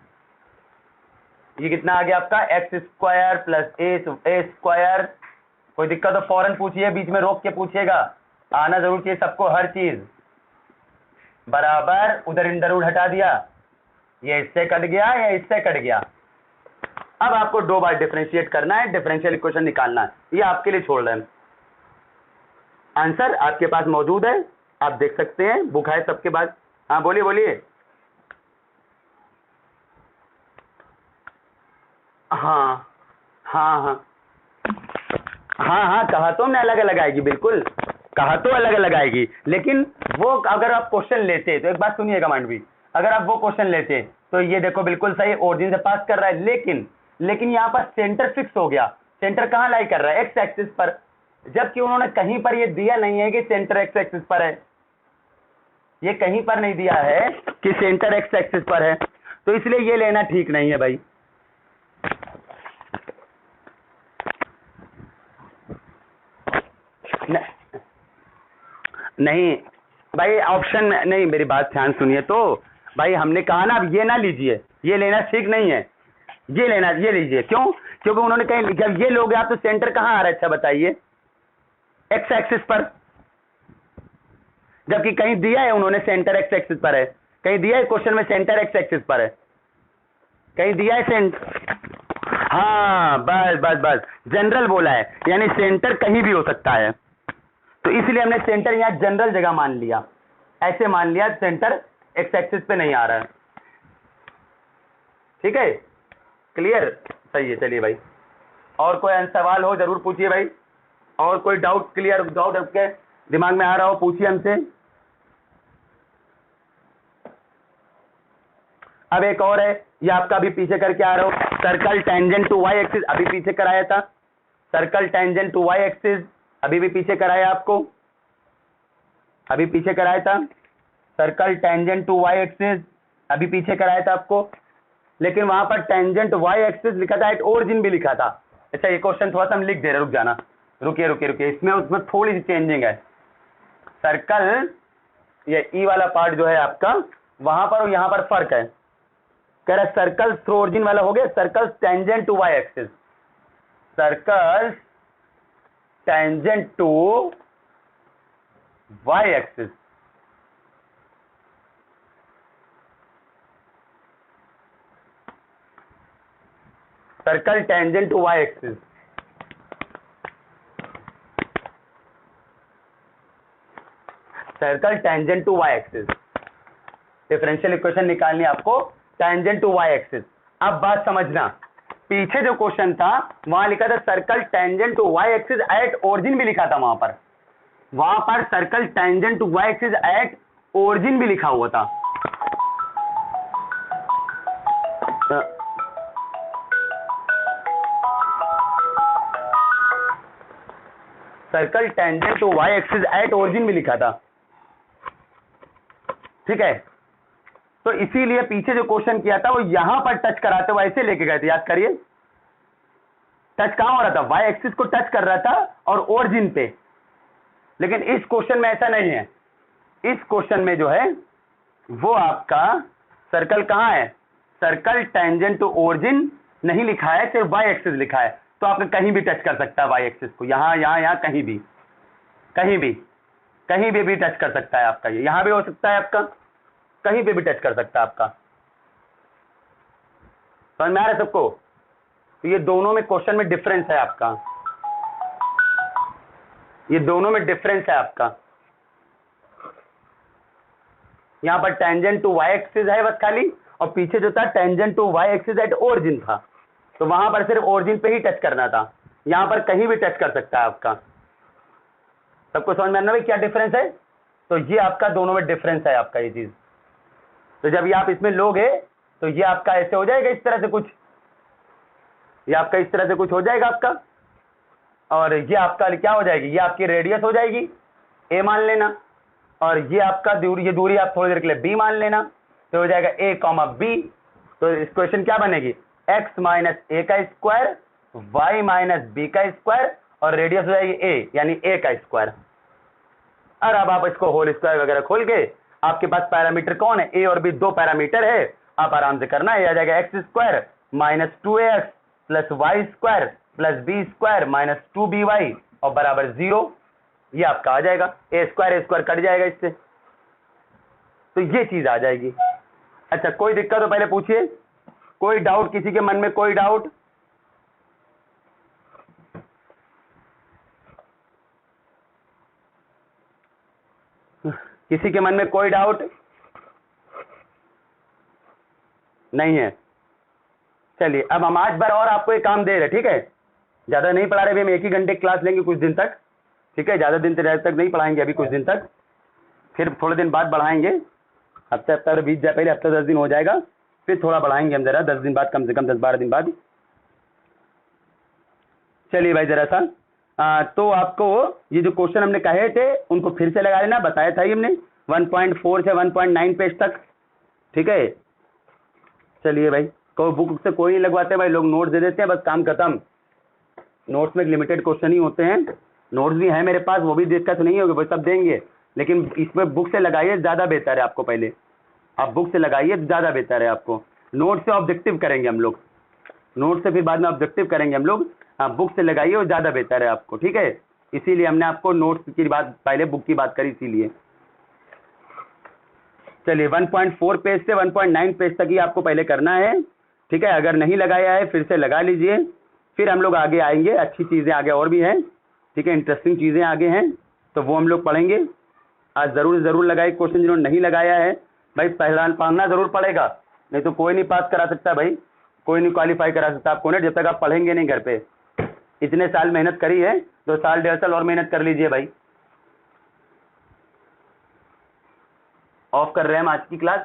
ये कितना आ गया आपका, x² + a²। कोई दिक्कत तो फौरन पूछिए, बीच में रोक के पूछिएगा, आना जरूर चाहिए सबको हर चीज। बराबर उधर इन रूट हटा दिया, ये इससे कट गया या इससे कट गया। अब आपको 2 बार डिफरेंशिएट करना है, डिफरेंशियल इक्वेशन निकालना है, ये आपके लिए छोड़ रहे हैं। आंसर आपके पास मौजूद है, आप देख सकते हैं, बुक है सबके पास। हाँ बोलिए बोलिए। हाँ हाँ हाँ हाँ हाँ, कहा तो हमने अलग अलग आएगी, बिल्कुल कहा तो अलग अलग आएगी, लेकिन वो अगर आप क्वेश्चन लेते तो एक बात सुनिएगा मांडवी, अगर आप वो क्वेश्चन लेते तो ये देखो बिल्कुल सही ओरिजिन से पास कर रहा है, लेकिन लेकिन यहाँ पर सेंटर फिक्स हो गया, सेंटर कहाँ लाई कर रहा है, एक्स एक्सिस पर, जबकि उन्होंने कहीं पर ये दिया नहीं है कि सेंटर एक्स एक्सिस पर है, ये कहीं पर नहीं दिया है कि सेंटर एक्स एक्सिस पर है, तो इसलिए ये लेना ठीक नहीं है भाई। नहीं भाई ऑप्शन नहीं, मेरी बात ध्यान सुनिए तो भाई, हमने कहा ना अब ये ना लीजिए, ये लेना ठीक नहीं है, ये लेना, ये लीजिए। क्यों? क्योंकि उन्होंने कहीं, जब ये लोगे आप तो सेंटर कहाँ आ रहा है, अच्छा बताइए, एक्स एक्सिस पर, जबकि कहीं दिया है उन्होंने सेंटर एक्स एक्सिस पर है, कहीं दिया है क्वेश्चन में सेंटर एक्स एक्सिस पर है, कहीं दिया है हाँ बस बस बस, जनरल बोला है, यानी सेंटर कहीं भी हो सकता है, तो इसलिए हमने सेंटर यहाँ जनरल जगह मान लिया, ऐसे मान लिया सेंटर एक्स एक्सिस पे नहीं आ रहा है। ठीक है, क्लियर, सही है। चलिए भाई, और कोई सवाल हो जरूर पूछिए भाई, और कोई डाउट, क्लियर डाउट आपके दिमाग में आ रहा हो पूछिए हमसे। अब एक और है, ये आपका अभी पीछे करके आ रहा हो, circle tangent to Y axis, अभी पीछे कराया था, circle tangent to Y axis अभी भी पीछे कराया आपको, अभी पीछे कराया था, circle tangent to Y axis अभी पीछे कराया था आपको, लेकिन वहां पर टेंजेंट वाई एक्सिस लिखा था, एट ओरिजिन भी लिखा था। अच्छा ये क्वेश्चन थोड़ा सा हम लिख दे रहे, रुक जाना, रुकिए रुकिए रुकिए, इसमें उसमें थोड़ी सी चेंजिंग है। सर्कल ये ई वाला पार्ट जो है आपका, वहां पर और यहां पर फर्क है, कह रहा सर्कल थ्रू ओरिजिन वाला हो गया, circle tangent to Y axis, circle tangent to Y axis, circle tangent to Y axis, circle tangent to Y axis, differential equation निकालनी आपको टेंजेंट टू वाई एक्सिस। अब बात समझना, पीछे जो क्वेश्चन था वहां लिखा था circle tangent to Y axis at origin भी लिखा था, वहां पर circle tangent to Y axis at origin भी लिखा हुआ था। Circle tangent to Y axis at origin भी लिखा था, ठीक है। तो इसीलिए पीछे जो क्वेश्चन किया था वो यहां पर टच कराते हुए ऐसे लेके गए थे, याद करिए, टच कहां हो रहा था, वाई एक्सिस को टच कर रहा था और ओरिजिन पे, लेकिन इस क्वेश्चन में ऐसा नहीं है, इस क्वेश्चन में जो है वो आपका सर्कल कहां है, सर्कल टेंजेंट टू ओरिजिन नहीं लिखा है, सिर्फ वाई एक्सिस लिखा है, तो आपने कहीं भी टच कर सकता है वाई एक्सिस को, यहां यहां यहां कहीं भी, कहीं भी, कहीं भी टच कर सकता है आपका, ये यहां भी हो सकता है आपका, कहीं पे भी टच कर सकता है आपका, समझ में आ रहा है सबको। तो ये दोनों में क्वेश्चन में डिफरेंस है आपका, ये दोनों में डिफरेंस है आपका, यहां पर टेंजेंट टू वाई एक्सिस है बस खाली, और पीछे जो था tangent to Y axis at origin था, तो वहां पर सिर्फ ओरिजिन पे ही टच करना था, यहां पर कहीं भी टच कर सकता है आपका। सबको समझ में आना भाई क्या डिफरेंस है, तो ये आपका दोनों में डिफरेंस है आपका ये चीज। तो जब ये आप इसमें लोगे तो ये आपका ऐसे हो जाएगा, इस तरह से कुछ, ये आपका इस तरह से कुछ हो जाएगा आपका, और ये आपका क्या हो जाएगी, ये आपकी रेडियस हो जाएगी, ए मान लेना, और ये आपका दूरी, ये दूरी आप थोड़ी देर के लिए बी मान लेना, तो हो जाएगा ए कॉमा बी। तो इस क्वेश्चन क्या बनेगी, एक्स माइनस ए का स्क्वायर, वाई माइनस बी का स्क्वायर, और रेडियस हो जाएगी ए, यानी ए का स्क्वायर। और अब आप इसको होल स्क्वायर वगैरह खोल के, आपके पास पैरामीटर कौन है, ए और बी, दो पैरामीटर है, आप आराम से करना, ये आ जाएगा x square minus 2ax plus y square plus b square minus 2by और बराबर 0, ये आपका आ जाएगा, ए स्क्वायर कट जाएगा इससे, तो ये चीज आ जाएगी। अच्छा कोई दिक्कत हो पहले पूछिए, कोई डाउट किसी के मन में, कोई डाउट, किसी के मन में कोई डाउट नहीं है। चलिए अब हम आज बार और आपको एक काम दे रहे, ठीक है, ज्यादा नहीं पढ़ा रहे, हम 1 ही घंटे क्लास लेंगे कुछ दिन तक, ठीक है, ज्यादा दिन तक नहीं पढ़ाएंगे अभी कुछ दिन तक, फिर थोड़े दिन बाद बढ़ाएंगे, हफ्ता बीत जाए, पहले हफ्ता 10 दिन हो जाएगा, फिर थोड़ा बढ़ाएंगे हम जरा 10 दिन बाद, कम से कम 10-12 दिन बाद, चलिए भाई जरा सा तो आपको ये जो क्वेश्चन हमने कहे थे उनको फिर से लगा लेना, बताया था ही हमने 1.4 से 1.9 पेज तक, ठीक है। चलिए भाई, को बुक से कोई नहीं लगवाते भाई, लोग नोट्स दे देते हैं, बस काम खत्म। नोट्स में लिमिटेड क्वेश्चन ही होते हैं, नोट्स भी हैं मेरे पास, वो भी दिक्कत नहीं होगी, वो सब देंगे, लेकिन इसमें बुक से लगाइए ज़्यादा बेहतर है आपको। पहले आप बुक से लगाइए ज़्यादा बेहतर है आपको। नोट से ऑब्जेक्टिव करेंगे हम लोग, नोट से फिर बाद में ऑब्जेक्टिव करेंगे हम लोग। आप बुक से लगाइए, वो ज़्यादा बेहतर है आपको, ठीक है। इसीलिए हमने आपको नोट्स की बात, पहले बुक की बात करी इसीलिए। चलिए 1.4 पेज से 1.9 पेज तक ही आपको पहले करना है, ठीक है। अगर नहीं लगाया है फिर से लगा लीजिए, फिर हम लोग आगे आएंगे, अच्छी चीज़ें आगे और भी हैं, ठीक है, इंटरेस्टिंग चीज़ें आगे हैं, तो वो हम लोग पढ़ेंगे। आज ज़रूर लगाइए क्वेश्चन, जिन्होंने नहीं लगाया है भाई पढ़ना ज़रूर पड़ेगा, नहीं तो कोई नहीं पास करा सकता भाई, कोई नहीं क्वालिफाई करा सकता आपको ना, जब तक आप पढ़ेंगे नहीं घर पे। इतने साल मेहनत करी है, 2 साल 1.5 साल और मेहनत कर लीजिए भाई। ऑफ कर रहे हैं हम आज की क्लास।